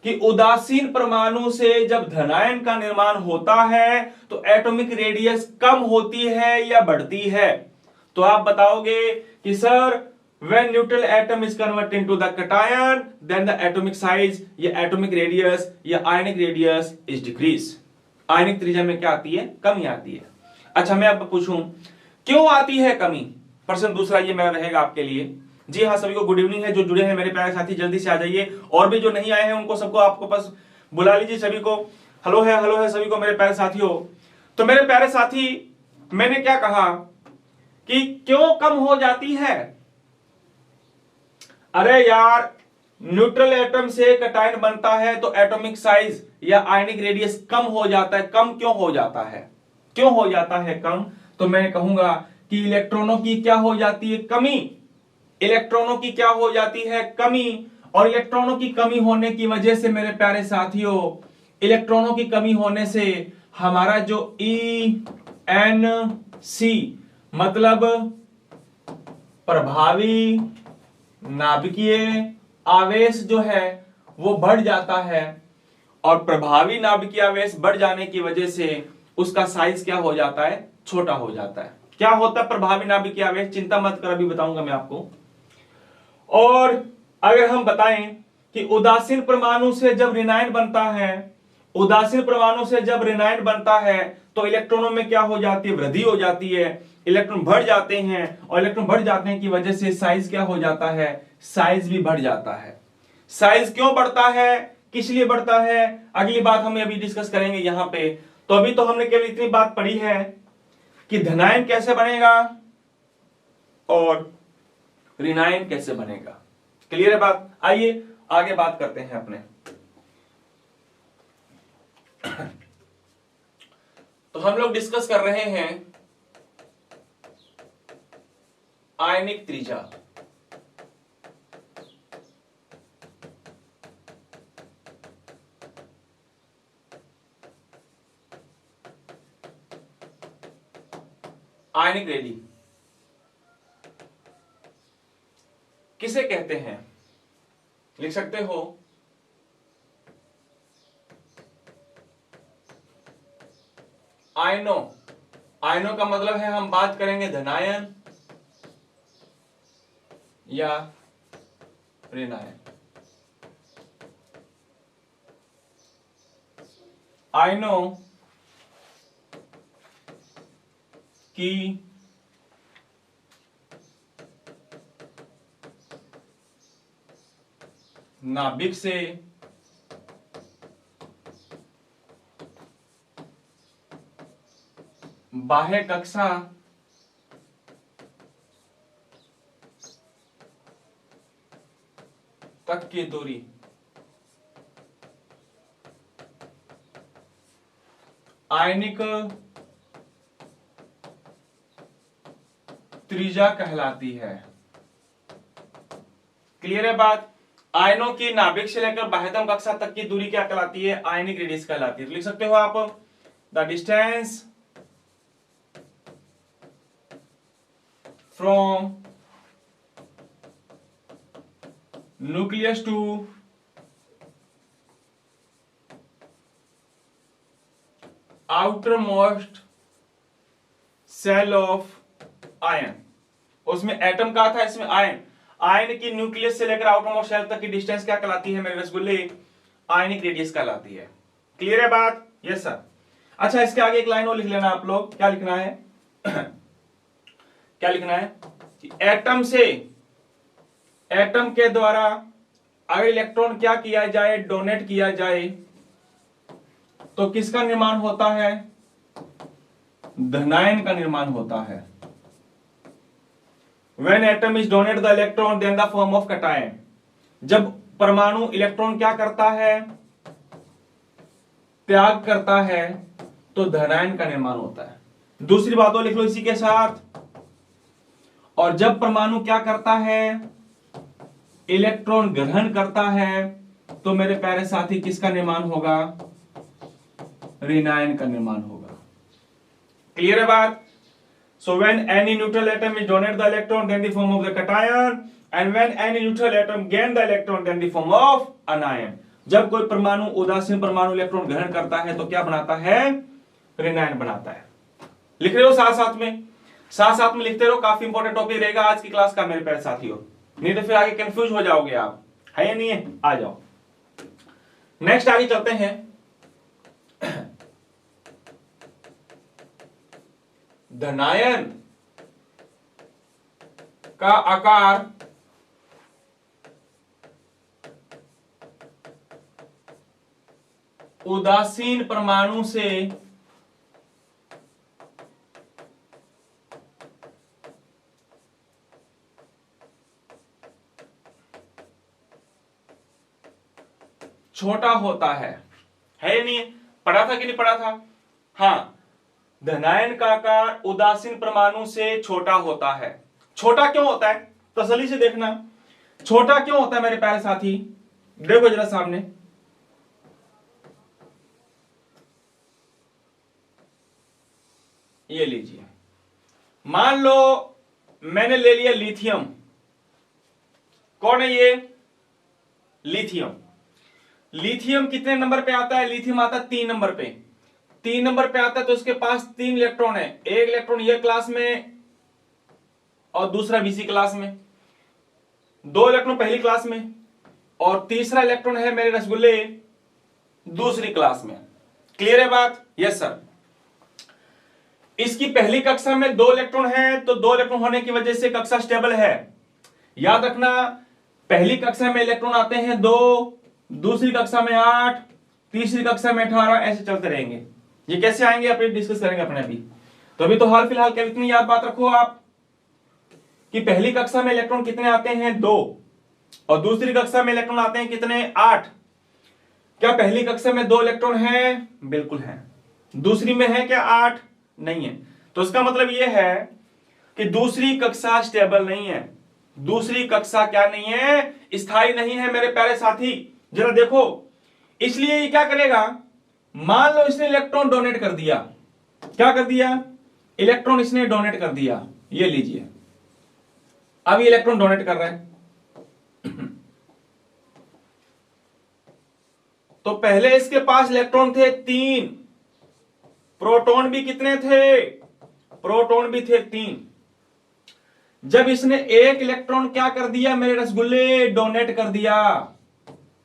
कि उदासीन परमाणु से जब धनायन का निर्माण होता है तो एटॉमिक रेडियस कम होती है या बढ़ती है? तो आप बताओगे कि sir, when neutral atom is converted into the cation, then the atomic size या atomic radius या ionic radius is decrease। आयनिक त्रिज्या में क्या आती है? कमी आती है। अच्छा, मैं अब पूछूं क्यों आती है कमी? प्रश्न दूसरा ये मेरा रहेगा आपके लिए। जी हाँ, सभी को गुड इवनिंग है। जो जुड़े हैं मेरे प्यारे साथी जल्दी से आ जाइए, और भी जो नहीं आए हैं उनको सबको आपको बस बुला लीजिए सभी को। हेलो है सभी को मेरे प्यारे साथियों। तो मेरे प्यारे साथी, मैंने क्या कहा कि क्यों कम हो जाती है? अरे यार, न्यूट्रल एटम से कटायन बनता है तो एटॉमिक साइज या आयनिक रेडियस कम हो जाता है। कम क्यों हो जाता है? क्यों हो जाता है कम? तो मैं कहूंगा कि इलेक्ट्रॉनों की क्या हो जाती है? कमी। इलेक्ट्रॉनों की क्या हो जाती है? कमी। और इलेक्ट्रॉनों की कमी होने की वजह से मेरे प्यारे साथियों, इलेक्ट्रॉनों की कमी होने से हमारा जो ENC मतलब प्रभावी नाभिकीय आवेश जो है वो बढ़ जाता है, और प्रभावी नाभिकीय आवेश बढ़ जाने की वजह से उसका साइज क्या हो जाता है? छोटा हो जाता है। क्या होता है प्रभावी नाभिकीय आवेश? चिंता मत कर, अभी बताऊंगा मैं आपको। और अगर हम बताएं कि उदासीन परमाणु से जब ऋणायन बनता है, उदासीन परमाणु से जब ऋणायन बनता है तो इलेक्ट्रॉनों में क्या हो जाती है? वृद्धि हो जाती है, इलेक्ट्रॉन बढ़ जाते हैं, और इलेक्ट्रॉन बढ़ जाने की वजह से साइज क्या हो जाता है? साइज भी बढ़ जाता है। साइज क्यों बढ़ता है? किस लिए बढ़ता है? अगली बात हम अभी डिस्कस करेंगे यहां पे। तो अभी तो हमने केवल इतनी बात पढ़ी है कि धनायन कैसे बनेगा और ऋणायन कैसे बनेगा। क्लियर है बात? आइए आगे बात करते हैं अपने। तो हम लोग डिस्कस कर रहे हैं आयनिक त्रिज्या। आयनिक रेडी किसे कहते हैं? लिख सकते हो आयनों। आयनों का मतलब है, हम बात करेंगे धनायन या ऋणायन। आयनों की नाभिक से बाह्य कक्षा तक की दूरी आयनिक त्रिज्या कहलाती है। क्लियर है बात? आयनों की नाभिक से लेकर बाह्यतम कक्षा तक की दूरी क्या कहलाती है? आयनिक रेडियस कहलाती है। लिख सकते हो आप the distance from nucleus to outer most shell of ion. उसमें एटम का था, इसमें आयन। आयन की न्यूक्लियस से लेकर आउटर मोस्ट सेल तक की डिस्टेंस क्या कहलाती है मेरे रसगुल्ले? आयनिक रेडियस कहलाती है। क्लियर है बात? Yes sir. अच्छा, इसके आगे एक लाइन और लिख लेना आप लोग। क्या लिखना है? क्या लिखना है? एटम से, एटम के द्वारा अगर इलेक्ट्रॉन क्या किया जाए, डोनेट किया जाए, तो किसका निर्माण होता है? धनायन का निर्माण होता है। When atom is donate the electron, then the form of cation। जब परमाणु इलेक्ट्रॉन क्या करता है? त्याग करता है, तो धनायन का निर्माण होता है। दूसरी बात और लिख लो इसी के साथ। और जब परमाणु क्या करता है? इलेक्ट्रॉन ग्रहण करता है, तो मेरे प्यारे साथी किसका निर्माण होगा? ऋणायन का निर्माण होगा। क्लियर है बात? So when any neutral atom is donate the electron, then the form of the cation, and when any neutral atom gain the electron, then the form of anion। जब कोई परमाणु, उदासीन परमाणु इलेक्ट्रॉन ग्रहण करता है तो क्या बनाता है? ऋणायन बनाता है। लिख रहे हो साथ साथ में? साथ साथ में लिखते रहो, काफी इंपॉर्टेंट टॉपिक रहेगा आज की क्लास का मेरे प्यारे साथियों। नहीं तो फिर आगे कंफ्यूज हो जाओगे आप। है या नहीं है? आ जाओ, नेक्स्ट आगे चलते हैं। धनायन का आकार उदासीन परमाणु से छोटा होता है या नहीं? पढ़ा था कि नहीं पढ़ा था? हाँ, धनायन का आकार उदासीन परमाणु से छोटा होता है। छोटा क्यों होता है? तसल्ली से देखना, छोटा क्यों होता है मेरे प्यारे साथी? देखो जरा सामने, ये लीजिए। मान लो मैंने ले लिया लिथियम। कौन है ये? लिथियम। लिथियम कितने नंबर पे आता है? लिथियम आता है 3 नंबर पे। 3 नंबर पे आता है तो उसके पास 3 इलेक्ट्रॉन है। एक इलेक्ट्रॉन ये क्लास में और दूसरा बीसी क्लास में, 2 इलेक्ट्रॉन पहली क्लास में और तीसरा इलेक्ट्रॉन है मेरे रसगुल्ले दूसरी क्लास में। क्लियर है बात? Yes sir. इसकी पहली कक्षा में 2 इलेक्ट्रॉन है, तो 2 इलेक्ट्रॉन होने की वजह से कक्षा स्टेबल है। याद रखना, पहली कक्षा में इलेक्ट्रॉन आते हैं 2, दूसरी कक्षा में 8, तीसरी कक्षा में 18, ऐसे चलते रहेंगे। ये कैसे आएंगे अपने डिस्कस करेंगे अपने अभी। तो अभी तो हाल फिलहाल क्या इतनी याद बात रखो आप कि पहली कक्षा में इलेक्ट्रॉन कितने आते हैं? 2, और दूसरी कक्षा में इलेक्ट्रॉन आते हैं कितने? 8। क्या पहली कक्षा में 2 इलेक्ट्रॉन है? बिल्कुल है। दूसरी में है क्या 8? नहीं है। तो इसका मतलब यह है कि दूसरी कक्षा स्टेबल नहीं है। दूसरी कक्षा क्या नहीं है? स्थायी नहीं है मेरे प्यारे साथी। जरा देखो, इसलिए ये क्या करेगा? मान लो इसने इलेक्ट्रॉन डोनेट कर दिया। क्या कर दिया? इलेक्ट्रॉन इसने डोनेट कर दिया। ये लीजिए, अब ये इलेक्ट्रॉन डोनेट कर रहा है। तो पहले इसके पास इलेक्ट्रॉन थे 3, प्रोटॉन भी कितने थे? प्रोटॉन भी थे 3। जब इसने एक इलेक्ट्रॉन क्या कर दिया मेरे रसगुल्ले? डोनेट कर दिया,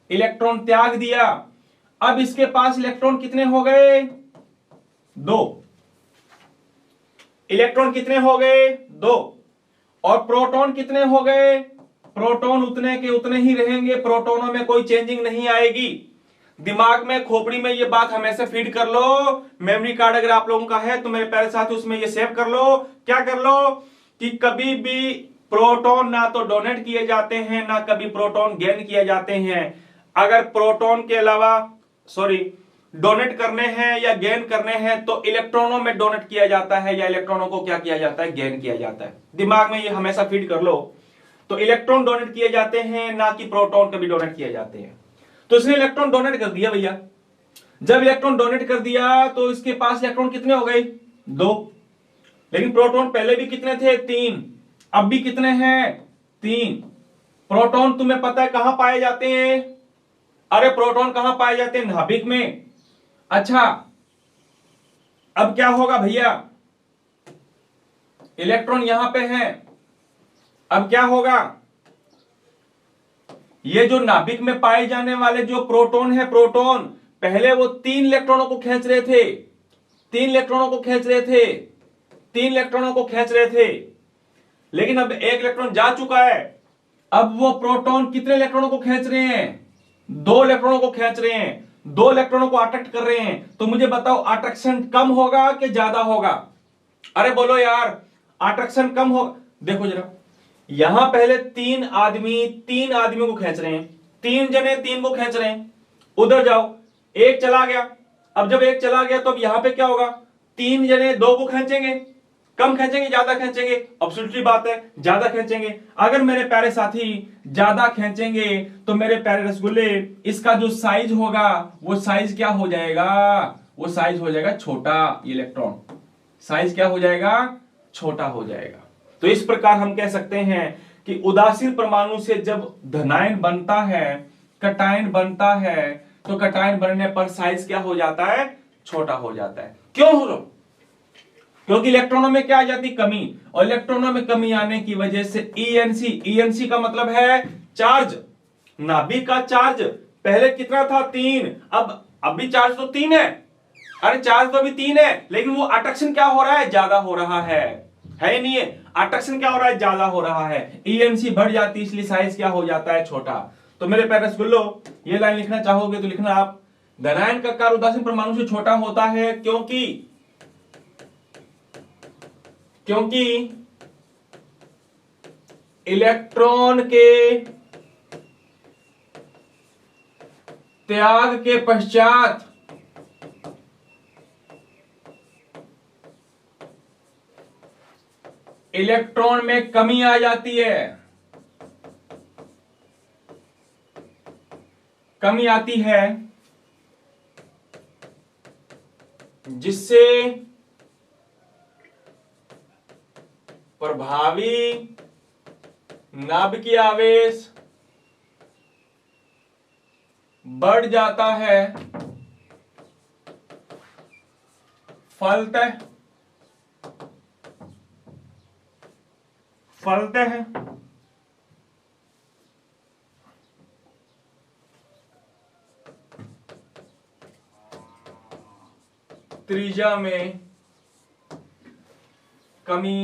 इलेक्ट्रॉन त्याग दिया। अब इसके पास इलेक्ट्रॉन कितने हो गए? 2। इलेक्ट्रॉन कितने हो गए? 2। और प्रोटॉन कितने हो गए? प्रोटॉन उतने के उतने ही रहेंगे, प्रोटोनों में कोई चेंजिंग नहीं आएगी। दिमाग में, खोपड़ी में ये बात हमेशा फीड कर लो। मेमोरी कार्ड अगर आप लोगों का है तो मेरे प्यारे साथी उसमें ये सेव कर लो। क्या कर लो कि कभी भी प्रोटॉन ना तो डोनेट किए जाते हैं, ना कभी प्रोटॉन गेन किए जाते हैं। अगर प्रोटॉन के अलावा डोनेट करने हैं या गेन करने हैं तो इलेक्ट्रॉनों में डोनेट किया जाता है, या इलेक्ट्रॉनों को क्या किया जाता है, गेन किया जाता है। दिमाग में ये हमेशा फीड कर लो। तो इलेक्ट्रॉन डोनेट किए जाते हैं, ना कि प्रोटॉन कभी डोनेट किए जाते हैं। तो इसने इलेक्ट्रॉन डोनेट कर दिया भैया। जब इलेक्ट्रॉन डोनेट कर दिया तो इसके पास इलेक्ट्रॉन कितने हो गए, 2। लेकिन प्रोटॉन पहले भी कितने थे, 3। अब भी कितने हैं, 3। प्रोटॉन तुम्हें पता है कहां पाए जाते हैं? अरे प्रोटॉन कहां पाए जाते हैं, नाभिक में। अच्छा, अब क्या होगा भैया, इलेक्ट्रॉन यहां पे है। अब क्या होगा, ये जो नाभिक में पाए जाने वाले जो प्रोटॉन है, प्रोटॉन पहले वो 3 इलेक्ट्रॉनों को खींच रहे थे, 3 इलेक्ट्रॉनों को खींच रहे थे, 3 इलेक्ट्रॉनों को खींच रहे थे। लेकिन अब 1 इलेक्ट्रॉन जा चुका है। अब वो प्रोटॉन कितने इलेक्ट्रॉनों को खींच रहे हैं, 2 इलेक्ट्रॉनों को खींच रहे हैं, 2 इलेक्ट्रॉनों को अट्रैक्ट कर रहे हैं। तो मुझे बताओ अट्रैक्शन कम होगा कि ज्यादा होगा? अरे बोलो यार, अट्रैक्शन कम होगा। देखो जरा, यहां पहले 3 आदमियों को खींच रहे हैं, 3 जने 3 को खींच रहे हैं। उधर जाओ, 1 चला गया। अब जब 1 चला गया तो अब यहां पे क्या होगा, 3 जने 2 को खींचेंगे, कम खींचेंगे ज्यादा खींचेंगे? एब्सोल्युटली बात है, ज्यादा खींचेंगे। अगर मेरे प्यारे साथी ज्यादा खींचेंगे तो मेरे प्यारे रसगुल्ले, इसका जो साइज होगा वो साइज क्या हो जाएगा, वो साइज हो जाएगा छोटा। इलेक्ट्रॉन साइज क्या हो जाएगा, छोटा हो जाएगा। तो इस प्रकार हम कह सकते हैं कि उदासीन परमाणु से जब धनायन बनता है, कटायन बनता है, तो कटायन बनने पर साइज क्या हो जाता है, छोटा हो जाता है। क्यों हो? क्योंकि इलेक्ट्रॉनों में क्या आ जाती, कमी। और इलेक्ट्रॉनों में कमी आने की वजह से ईएनसी का मतलब है चार्ज। नाभिक का चार्ज पहले कितना था, 3। अब भी चार्ज तो 3 है। अरे चार्ज तो अभी 3 है, लेकिन वो अट्रैक्शन क्या हो रहा है, ज्यादा हो रहा है ही नहीं है। अट्रैक्शन क्या हो रहा है, ज्यादा हो रहा है। ईएनसी बढ़ जाती है, इसलिए साइज क्या हो जाता है, छोटा। तो मेरे प्यारे रसगुल्लो, ये लाइन लिखना चाहोगे तो लिखना आप, धनायन का आकार उदासीन परमाणु से छोटा होता है क्योंकि इलेक्ट्रॉन के त्याग के पश्चात इलेक्ट्रॉन में कमी आ जाती है, कमी आती है, जिससे प्रभावी नाभिकीय आवेश बढ़ जाता है। फलतः त्रिज्या में कमी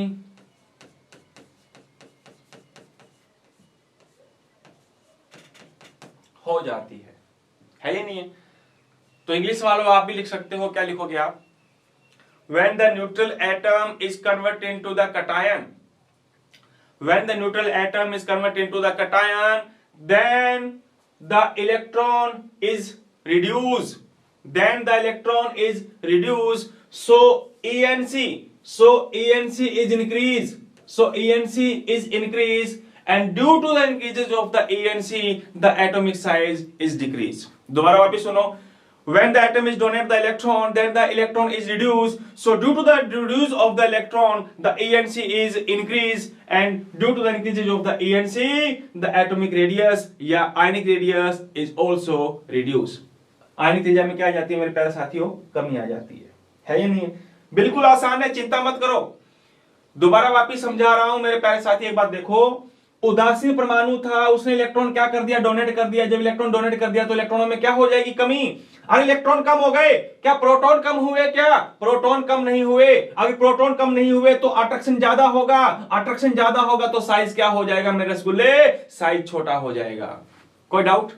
हो जाती है ही नहीं है। तो इंग्लिश वालों आप भी लिख सकते हो, क्या लिखोगे आप, when the neutral atom is converted into the cation, when the neutral atom is converted into the cation, then the electron is reduced, so ENC is increased, and due to the increases of the ENC the atomic size is decreased। दोबारा वापस सुनो, when the atom is donated the electron, then the electron is reduced, so due to the reduce of the electron the ENC is increased, and due to the increases of the ENC the atomic radius या ionic radius is also reduced। आयनिक त्रिज्या में क्या आ जाती है मेरे प्यारे साथियों, कमी आ जाती है या नहीं? बिल्कुल आसान है, चिंता मत करो। दोबारा वापिस समझा रहा हूं मेरे प्यारे साथी, एक बात देखो उदासीन परमाणु था, उसने इलेक्ट्रॉन क्या कर दिया, डोनेट कर दिया। जब इलेक्ट्रॉन डोनेट कर दिया तो इलेक्ट्रॉनों में क्या हो जाएगी, कमी। अगर इलेक्ट्रॉन कम हो गए, क्या प्रोटॉन कम हुए, क्या प्रोटॉन कम नहीं हुए। अगर प्रोटॉन कम नहीं हुए तो अट्रैक्शन ज्यादा होगा, अट्रैक्शन ज्यादा होगा तो साइज क्या हो जाएगा मेरे रसगुल्ले, साइज छोटा हो जाएगा। कोई डाउट,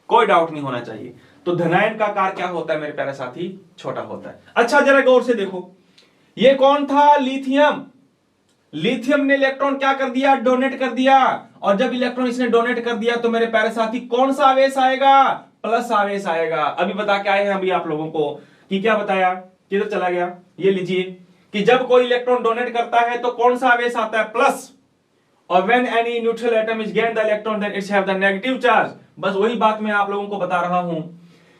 कोई डाउट नहीं होना चाहिए। तो धनायन का आकार क्या होता है मेरे प्यारे साथी, छोटा होता है। अच्छा जरा गौर से देखो, ये कौन था, लिथियम। लिथियम ने इलेक्ट्रॉन क्या कर दिया, डोनेट कर दिया। और जब इलेक्ट्रॉन इसने डोनेट कर दिया तो मेरे प्यारे साथी कौन सा आवेश आएगा, प्लस आवेश आएगा। अभी बता के आए हैं अभी आप लोगों को कि क्या बताया, किधर चला गया, ये लीजिए कि जब कोई इलेक्ट्रॉन डोनेट करता है तो कौन सा आवेश आता है, प्लस। और when any neutral atom is gain the electron then its have the negative charge. बस वही बात मैं आप लोगों को बता रहा हूं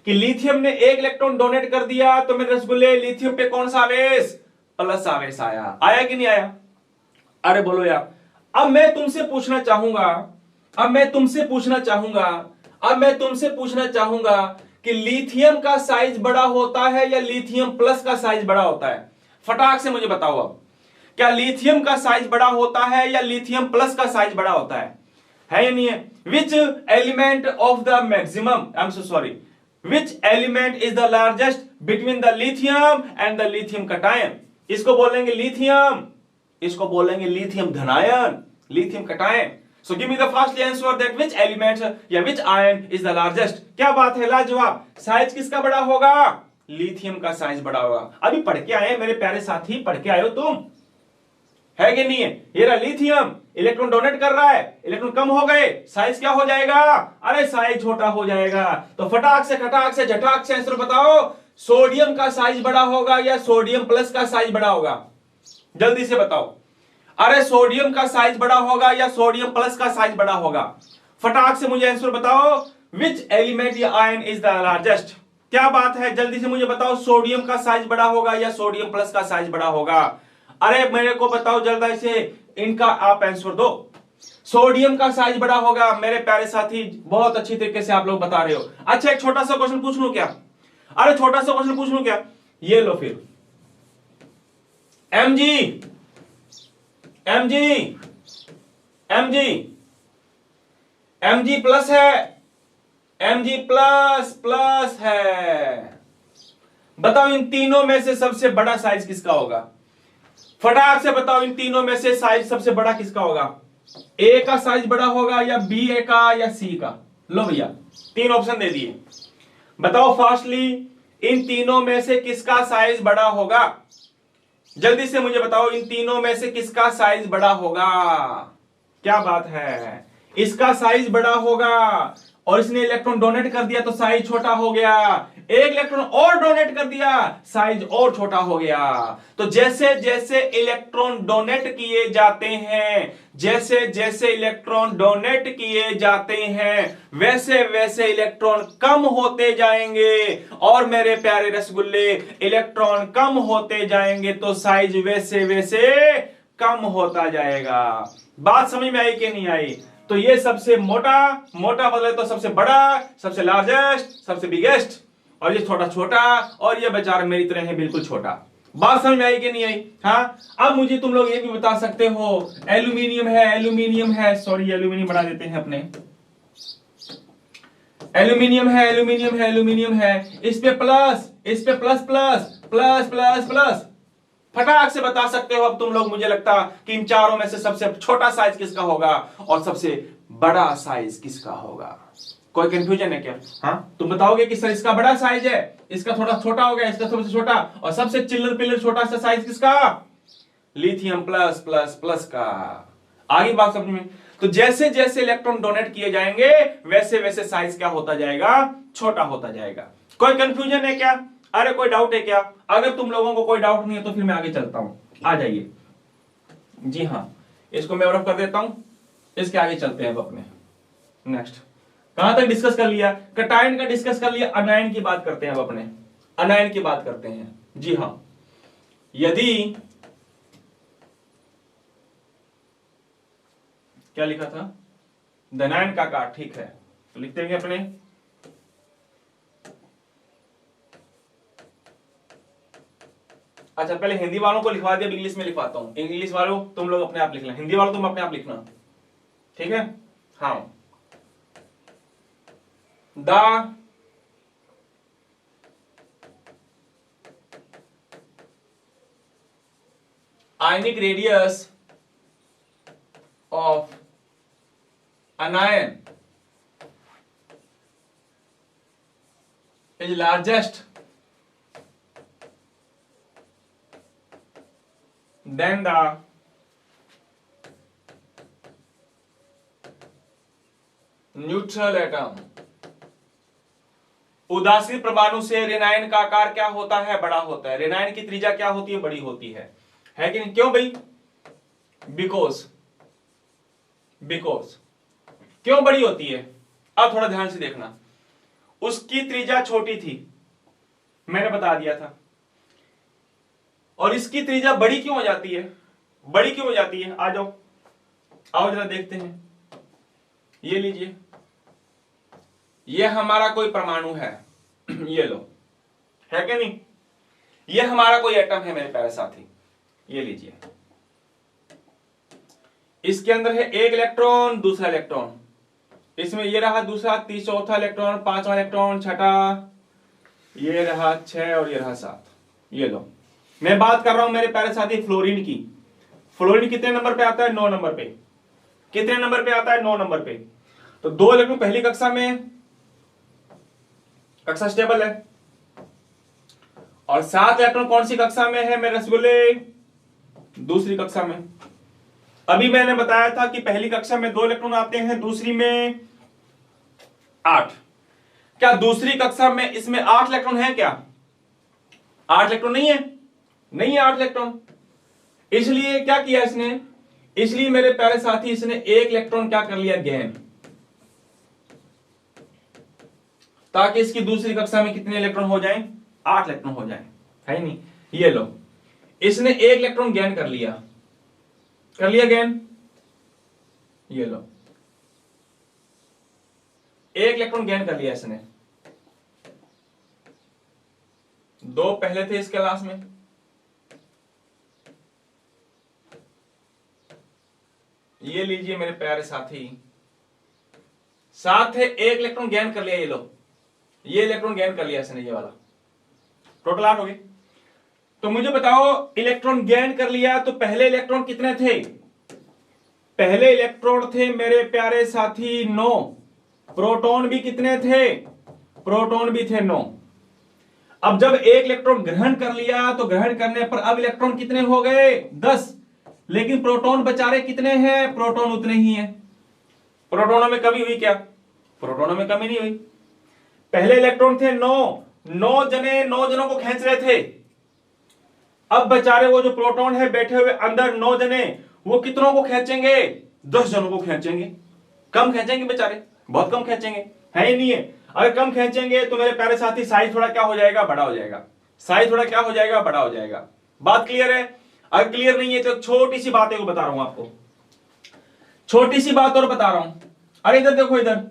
कि लिथियम ने एक इलेक्ट्रॉन डोनेट कर दिया तो मेरे रसगुल्ले लिथियम पे कौन सा आवेश, प्लस आवेश आया। आया कि नहीं आया, अरे बोलो यार। अब मैं तुमसे पूछना चाहूंगा, अब मैं तुमसे पूछना चाहूंगा कि लिथियम का साइज बड़ा होता है या लिथियम प्लस का साइज बड़ा होता है। फटाक से मुझे बताओ अब, क्या लिथियम का साइज बड़ा होता है या लिथियम प्लस का साइज बड़ा होता है या नहीं है। Which element of the maximum, I am so sorry, which element is the largest between the lithium and the lithium cation. इसको बोलेंगे लिथियम, इसको बोलेंगे लिथियम धनायन, lithium cation. So give me the first answer that which element या which ion is the largest. क्या बात है, लाजवाब। साइज किसका बड़ा होगा, लिथियम का साइज बड़ा होगा। अभी पढ़ के आए मेरे प्यारे साथी, पढ़ के आए हो तुम, है कि नहीं है। ये रहा लिथियम, इलेक्ट्रॉन डोनेट कर रहा है, इलेक्ट्रॉन कम हो गए, साइज क्या हो जाएगा, अरे साइज छोटा हो जाएगा। तो फटाक से खटाक से झटाक से आंसर बताओ, सोडियम का साइज बड़ा होगा या सोडियम प्लस का साइज बड़ा होगा, जल्दी से बताओ। अरे सोडियम का साइज बड़ा होगा या सोडियम प्लस का साइज बड़ा होगा, फटाक से मुझे आंसर बताओ। विच एलिमेंट या आयन इज द लार्जेस्ट। क्या बात है, जल्दी से मुझे बताओ, सोडियम का साइज बड़ा होगा या सोडियम प्लस का साइज बड़ा होगा। अरे मेरे को बताओ जल्दी से, इनका आप आंसर दो। सोडियम का साइज बड़ा होगा मेरे प्यारे साथी, बहुत अच्छी तरीके से आप लोग बता रहे हो। अच्छा एक छोटा सा क्वेश्चन पूछ लूं क्या, अरे छोटा सा क्वेश्चन पूछ लूं क्या, ये लो फिर। MG MG MG MG plus है, एमजी प्लस प्लस है। बताओ इन तीनों में से सबसे बड़ा साइज किसका होगा, फटाक से बताओ, इन तीनों में से साइज सबसे बड़ा किसका होगा। ए का साइज बड़ा होगा या बी ए का या सी का। लो भैया तीन ऑप्शन दे दिए, बताओ फास्टली इन तीनों में से किसका साइज बड़ा होगा। जल्दी से मुझे बताओ, इन तीनों में से किसका साइज बड़ा होगा। क्या बात है, इसका साइज बड़ा होगा और इसने इलेक्ट्रॉन डोनेट कर दिया तो साइज छोटा हो गया। एक इलेक्ट्रॉन और डोनेट कर दिया, साइज और छोटा हो गया। तो जैसे जैसे इलेक्ट्रॉन डोनेट किए जाते हैं, जैसे जैसे इलेक्ट्रॉन डोनेट किए जाते हैं, वैसे वैसे इलेक्ट्रॉन कम होते जाएंगे। और मेरे प्यारे रसगुल्ले, इलेक्ट्रॉन कम होते जाएंगे तो साइज वैसे वैसे कम होता जाएगा। बात समझ में आई कि नहीं आई। तो ये सबसे मोटा, मोटा मतलब तो सबसे बड़ा, सबसे लार्जेस्ट, सबसे बिगेस्ट, और ये छोटा छोटा, और ये बेचारा मेरी तरह है बिल्कुल छोटा। बात समझ में आई कि नहीं आई। हाँ अब मुझे तुम लोग ये भी बता सकते हो, एल्यूमिनियम है, एल्यूमिनियम है, सॉरी एल्यूमिनियम बना देते हैं अपने, एल्यूमिनियम है, एल्यूमिनियम है, एल्यूमिनियम है, इस पे प्लस, इस पे plus plus plus plus plus. फटाक से बता सकते हो अब तुम लोग, मुझे लगता कि इन चारों में से सबसे छोटा साइज किसका होगा और सबसे बड़ा साइज किसका होगा। कोई कंफ्यूजन है क्या। हाँ तुम बताओगे कि सर इसका बड़ा साइज है, इसका थोड़ा छोटा हो गया, इसका सबसे छोटा, और सबसे चिल्लर पिल्लर छोटा सा साइज किसका, लिथियम प्लस प्लस प्लस का। आगे बात समझ में। तो जैसे जैसे इलेक्ट्रॉन डोनेट किए जाएंगे वैसे वैसे साइज क्या होता जाएगा, छोटा होता जाएगा। कोई कंफ्यूजन है क्या, अरे कोई डाउट है क्या। अगर तुम लोगों को कोई डाउट नहीं है तो फिर मैं आगे चलता हूं, आ जाइए। जी हाँ इसको मैं ऑफ कर देता हूं, इसके आगे चलते हैं अब अपने नेक्स्ट। कहां तक डिस्कस कर लिया, कटायन का डिस्कस कर लिया, अनायन की बात करते हैं अब अपने, अनायन की बात करते हैं। जी हाँ, यदि क्या लिखा था, धनायन का काट, ठीक है तो लिखते हैं अपने। अच्छा पहले हिंदी वालों को लिखवा दिया, इंग्लिश में लिखवाता हूं। इंग्लिश वालों तुम लोग अपने आप लिखना, हिंदी वालों तुम अपने आप लिखना। ठीक है, हाँ, the ionic radius of anion is largest than the neutral atom। उदासीन परमाणु से रेनायन का आकार क्या होता है? बड़ा होता है। रेनायन की त्रिज्या क्या होती है? बड़ी होती है कि नहीं? क्यों भाई? बिकॉज क्यों बड़ी होती है? अब थोड़ा ध्यान से देखना। उसकी त्रिज्या छोटी थी, मैंने बता दिया था, और इसकी त्रिज्या बड़ी क्यों हो जाती है? बड़ी क्यों हो जाती है? आ जाओ, आओ जरा देखते हैं। ये लीजिए, ये हमारा कोई परमाणु है ये लो, है कि नहीं? ये हमारा कोई एटम है मेरे प्यारे साथी, ये लीजिए। इसके अंदर है एक इलेक्ट्रॉन, दूसरा इलेक्ट्रॉन, इसमें ये रहा दूसरा, चौथा इलेक्ट्रॉन, पांचवा इलेक्ट्रॉन, छठा, ये रहा 6 और ये रहा 7। ये लो, मैं बात कर रहा हूं मेरे प्यारे साथी फ्लोरीन की। फ्लोरीन कितने नंबर पे आता है? 9 नंबर पे। कितने नंबर पे आता है? 9 नंबर पे। तो 2 इलेक्ट्रॉन पहली कक्षा में, कक्षा स्टेबल है, और 7 इलेक्ट्रॉन कौन सी कक्षा में है मेरे रसगुल्ले? दूसरी कक्षा में। अभी मैंने बताया था कि पहली कक्षा में 2 इलेक्ट्रॉन आते हैं, दूसरी में 8। क्या दूसरी कक्षा में इसमें 8 इलेक्ट्रॉन है? क्या 8 इलेक्ट्रॉन नहीं है? नहीं है 8 इलेक्ट्रॉन। इसलिए क्या किया इसने? इसलिए मेरे प्यारे साथी इसने 1 इलेक्ट्रॉन क्या कर लिया? गेन, ताकि इसकी दूसरी कक्षा में कितने इलेक्ट्रॉन हो जाएं? 8 इलेक्ट्रॉन हो जाएं, है नहीं? ये लो, इसने 1 इलेक्ट्रॉन गेन कर लिया गेन। ये लो, 1 इलेक्ट्रॉन गेन कर लिया इसने। 2 पहले थे इस क्लास में, ये लीजिए मेरे प्यारे साथी, 7 है, 1 इलेक्ट्रॉन गेन कर लिया। ये लो, ये इलेक्ट्रॉन गेन कर लिया इसने, ये वाला। टोटल 8 हो गए। तो मुझे बताओ, इलेक्ट्रॉन गेन कर लिया तो पहले इलेक्ट्रॉन कितने थे? पहले इलेक्ट्रॉन थे मेरे प्यारे साथी 9। प्रोटॉन भी कितने थे? प्रोटॉन भी थे 9। अब जब 1 इलेक्ट्रॉन ग्रहण कर लिया तो ग्रहण करने पर अब इलेक्ट्रॉन कितने हो गए? 10। लेकिन प्रोटॉन बेचारे कितने हैं? प्रोटॉन उतने ही हैं। प्रोटॉनों में कमी हुई क्या? प्रोटॉनों में कमी नहीं हुई। पहले इलेक्ट्रॉन थे 9 9 जनों को खींच रहे थे। अब बेचारे वो जो प्रोटॉन है बैठे हुए अंदर 9 जने, वो कितनों को खींचेंगे? 10 जनों को खींचेंगे। कम खींचेंगे बेचारे, बहुत कम खींचेंगे, है ही नहीं है। अगर कम खींचेंगे तो मेरे प्यारे साथी साइज थोड़ा क्या हो जाएगा? बड़ा हो जाएगा। साइज थोड़ा क्या हो जाएगा? बड़ा हो जाएगा। बात क्लियर है? अगर क्लियर नहीं है तो छोटी सी बात बता रहा हूं आपको, छोटी सी बात और बता रहा हूं। अरे इधर देखो, इधर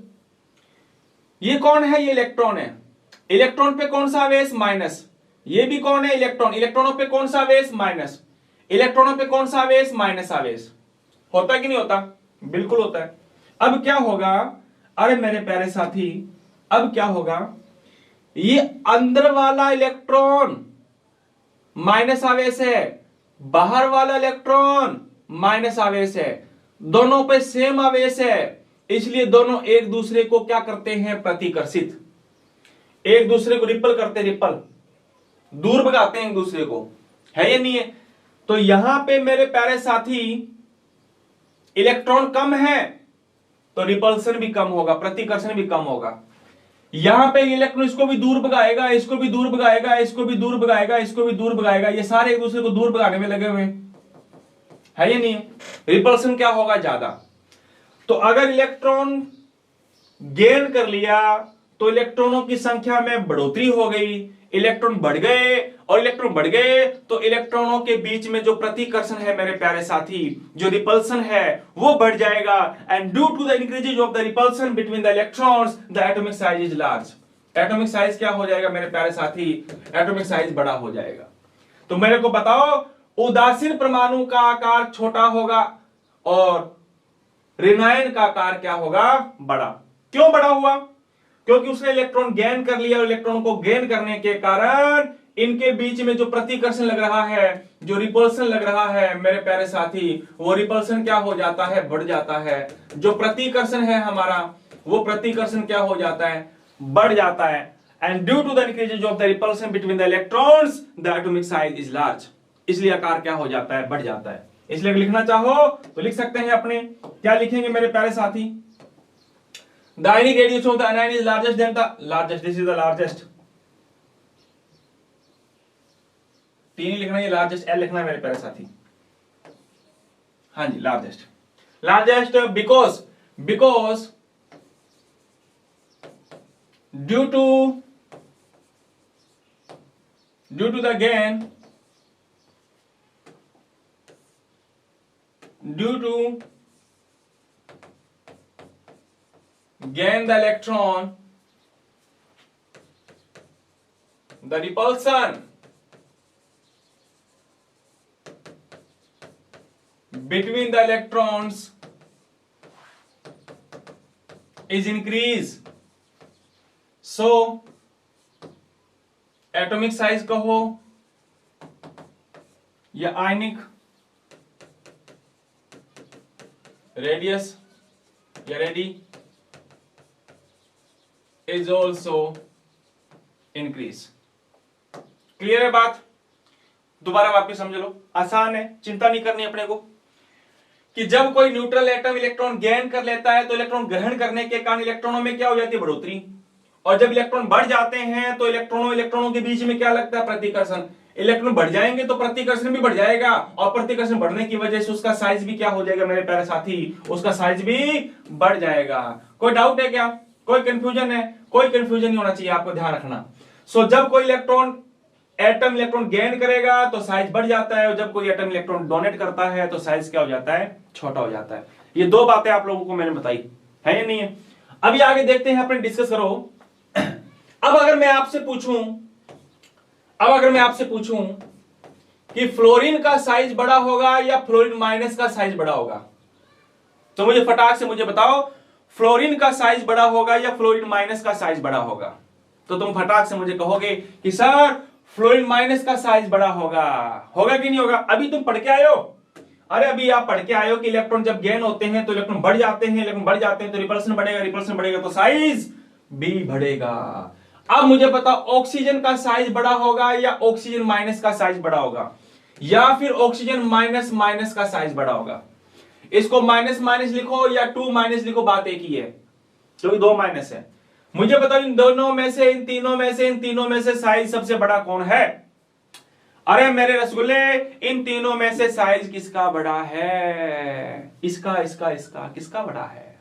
ये कौन है? ये इलेक्ट्रॉन है। इलेक्ट्रॉन पे कौन सा आवेश? माइनस। ये भी कौन है? इलेक्ट्रॉन। इलेक्ट्रॉनों पे कौन सा आवेश? माइनस। इलेक्ट्रॉनों पे कौन सा आवेश? माइनस आवेश। होता है कि नहीं होता? बिल्कुल होता है। अब क्या होगा? अरे मेरे प्यारे साथी, अब क्या होगा? ये अंदर वाला इलेक्ट्रॉन माइनस आवेश है, बाहर वाला इलेक्ट्रॉन माइनस आवेश है, दोनों पे सेम आवेश है, इसलिए दोनों एक दूसरे को क्या करते हैं? प्रतिकर्षित। एक दूसरे को रिपल करते, रिपल, दूर भगाते हैं एक दूसरे को, है या नहीं है? तो यहां पे मेरे प्यारे साथी इलेक्ट्रॉन कम है तो रिपल्सन भी कम होगा, प्रतिकर्षण भी कम होगा। यहां पे इलेक्ट्रॉन इसको भी दूर भगाएगा, इसको भी दूर भगाएगा, इसको भी दूर भगाएगा, इसको भी दूर भगाएगा, ये सारे एक दूसरे को दूर भगाने में लगे हुए है या नहीं? रिपल्सन क्या होगा? ज्यादा। तो अगर इलेक्ट्रॉन गेन कर लिया तो इलेक्ट्रॉनों की संख्या में बढ़ोतरी हो गई, इलेक्ट्रॉन बढ़ गए, और इलेक्ट्रॉन बढ़ गए तो इलेक्ट्रॉनों के बीच में जो प्रतिकर्षण है मेरे प्यारे साथी, जो रिपल्सन है वो बढ़ जाएगा। And due to the increase of the repulsion between the electrons the atomic size is large. Atomic size क्या हो जाएगा मेरे प्यारे साथी? एटॉमिक साइज बड़ा हो जाएगा। तो मेरे को बताओ, उदासीन परमाणु का आकार छोटा होगा और रेनायन का आकार क्या होगा? बड़ा। क्यों बड़ा हुआ? क्योंकि उसने इलेक्ट्रॉन गेन कर लिया और इलेक्ट्रॉन को गेन करने के कारण इनके बीच में जो प्रतिकर्षण लग रहा है, जो रिपल्सन लग रहा है मेरे प्यारे साथी, वो रिपल्सन क्या हो जाता है? बढ़ जाता है। जो प्रतिकर्षण है हमारा, वो प्रतिकर्षण क्या हो जाता है? बढ़ जाता है। And due to the increase of the repulsion between the electrons the atomic size is large. इसलिए आकार क्या हो जाता है? बढ़ जाता है। इसलिए अगर लिखना चाहो तो लिख सकते हैं अपने, क्या लिखेंगे मेरे प्यारे साथी? The ionic radius of the anion is largest than the largest. This is the largest. तीन ही लिखना है, लार्जेस्ट एल लिखना है मेरे प्यारे साथी। हाँ जी, largest. Largest because due to the gain, due to gain the electron, the repulsion between the electrons is increased. So atomic size कहो या आयनिक रेडियस या ready is also increase. Clear है बात? दोबारा वापस समझ लो, आसान है, चिंता नहीं करनी अपने को। कि जब कोई न्यूट्रल एटम इलेक्ट्रॉन गेन कर लेता है तो इलेक्ट्रॉन ग्रहण करने के कारण इलेक्ट्रॉनों में क्या हो जाती है? बढ़ोतरी। और जब इलेक्ट्रॉन बढ़ जाते हैं तो इलेक्ट्रॉनों के बीच में क्या लगता है? प्रतिकर्षण। इलेक्ट्रॉन बढ़ जाएंगे तो प्रतिकर्षण भी बढ़ जाएगा, और प्रतिकर्षण बढ़ने की वजह से उसका साइज भी क्या हो जाएगा मेरे प्यारे साथी? उसका साइज भी बढ़ जाएगा। कोई डाउट है क्या? कोई कंफ्यूजन है? कोई कंफ्यूजन नहीं होना चाहिए, आपको ध्यान रखना। जब कोई एटम इलेक्ट्रॉन गेन करेगा तो साइज बढ़ जाता है, और जब कोई एटम इलेक्ट्रॉन डोनेट करता है तो साइज क्या हो जाता है? छोटा हो जाता है। ये दो बातें आप लोगों को मैंने बताई है या नहीं है? अभी आगे देखते हैं, अपने डिस्कस करो। अब अगर मैं आपसे पूछूं कि फ्लोरीन का साइज बड़ा होगा या फ्लोरीन माइनस का साइज बड़ा होगा, तो मुझे फटाक से मुझे बताओ, फ्लोरीन का साइज बड़ा होगा या फ्लोरीन माइनस का साइज बड़ा होगा? तो तुम फटाक से मुझे कहोगे कि सर फ्लोरीन माइनस का साइज बड़ा होगा। होगा कि नहीं होगा? अभी तुम पढ़ के आए हो। अरे अभी आप पढ़ के आए हो कि इलेक्ट्रॉन जब गेन होते हैं तो इलेक्ट्रॉन बढ़ जाते हैं, इलेक्ट्रॉन बढ़ जाते हैं तो रिपल्सन बढ़ेगा तो साइज भी बढ़ेगा। अब मुझे बताओ, ऑक्सीजन का साइज बड़ा होगा या ऑक्सीजन माइनस का साइज बड़ा होगा, या फिर ऑक्सीजन माइनस का साइज बड़ा होगा? इसको माइनस माइनस लिखो या टू माइनस लिखो, बात एक ही है, क्योंकि दो माइनस है। मुझे बताओ, इन दोनों में से, इन तीनों में से साइज सबसे बड़ा कौन है? अरे मेरे रसगुल्ले, इन तीनों में से साइज किसका बड़ा है? इसका किसका बड़ा है?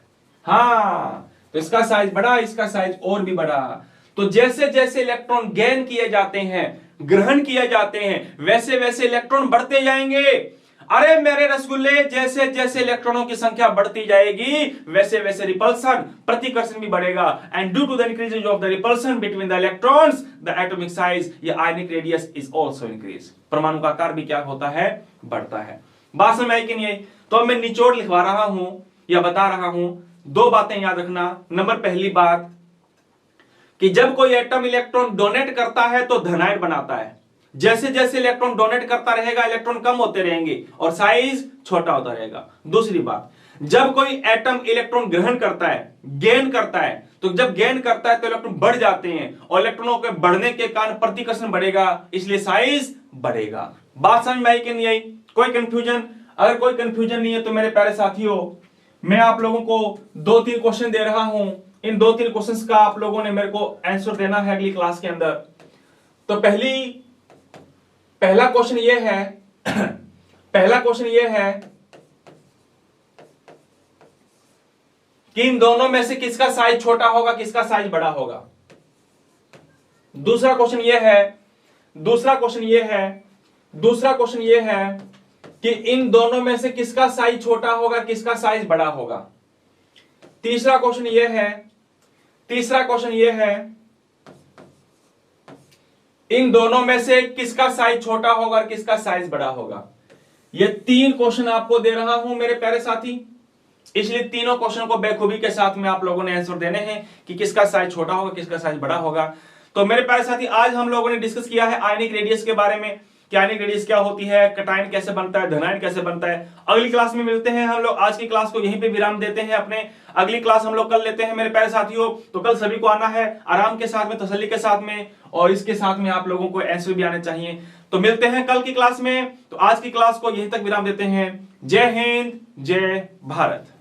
हाँ, तो इसका साइज बड़ा, इसका साइज और भी बड़ा। तो जैसे जैसे इलेक्ट्रॉन गेन किए जाते हैं, ग्रहण किए जाते हैं, वैसे वैसे इलेक्ट्रॉन बढ़ते जाएंगे। अरे मेरे रसगुल्ले, जैसे जैसे इलेक्ट्रॉनों की संख्या बढ़ती जाएगी वैसे वैसे रिपल्सन, प्रतिकर्षण भी बढ़ेगा। And due to the increase of the repulsion between the electrons the atomic size या ionic radius is also increase. परमाणु का आकार भी क्या होता है? बढ़ता है। बात समझ आई कि नहीं आई? तो अब मैं निचोड़ लिखवा रहा हूं या बता रहा हूं, दो बातें याद रखना। नंबर पहली बात कि जब कोई एटम इलेक्ट्रॉन डोनेट करता है तो धनायन बनाता है। जैसे जैसे इलेक्ट्रॉन डोनेट करता रहेगा इलेक्ट्रॉन कम होते रहेंगे और साइज छोटा होता रहेगा। दूसरी बात, जब कोई एटम इलेक्ट्रॉन ग्रहण करता है, गेन करता है, तो जब गेन करता है तो इलेक्ट्रॉन बढ़ जाते हैं और इलेक्ट्रॉनों के बढ़ने के कारण प्रतिकर्षण बढ़ेगा, इसलिए साइज बढ़ेगा। बात समझ में आई कि नहीं आई? कोई कंफ्यूजन? अगर कोई कंफ्यूजन नहीं है तो मेरे प्यारे साथियों, मैं आप लोगों को 2-3 क्वेश्चन दे रहा हूं। इन 2-3 क्वेश्चंस का आप लोगों ने मेरे को आंसर देना है अगली क्लास के अंदर। तो पहला क्वेश्चन ये है कि इन दोनों में से किसका साइज छोटा होगा, किसका साइज बड़ा होगा? दूसरा क्वेश्चन ये है कि इन दोनों में से किसका साइज छोटा होगा, किसका साइज बड़ा होगा? तीसरा क्वेश्चन ये है इन दोनों में से किसका साइज छोटा होगा और किसका साइज बड़ा होगा। ये 3 क्वेश्चन आपको दे रहा हूं मेरे प्यारे साथी। इसलिए तीनों क्वेश्चन को बेखूबी के साथ में आप लोगों ने आंसर देने हैं कि किसका साइज छोटा होगा, किसका साइज बड़ा होगा। तो मेरे प्यारे साथी, आज हम लोगों ने डिस्कस किया है आयनिक रेडियस के बारे में कि आयनिक रेडियस क्या होती है, कैटायन कैसे बनता है, धनायन कैसे बनता है। अगली क्लास में मिलते हैं हम लोग। आज की क्लास को यहीं पे विराम देते हैं, अपने अगली क्लास हम लोग कल लेते हैं मेरे प्यारे साथियों। तो कल सभी को आना है आराम के साथ में, तसल्ली के साथ में, और इसके साथ में आप लोगों को आंसर भी आने चाहिए। तो मिलते हैं कल की क्लास में। तो आज की क्लास को यहीं तक विराम देते हैं। जय हिंद, जय भारत।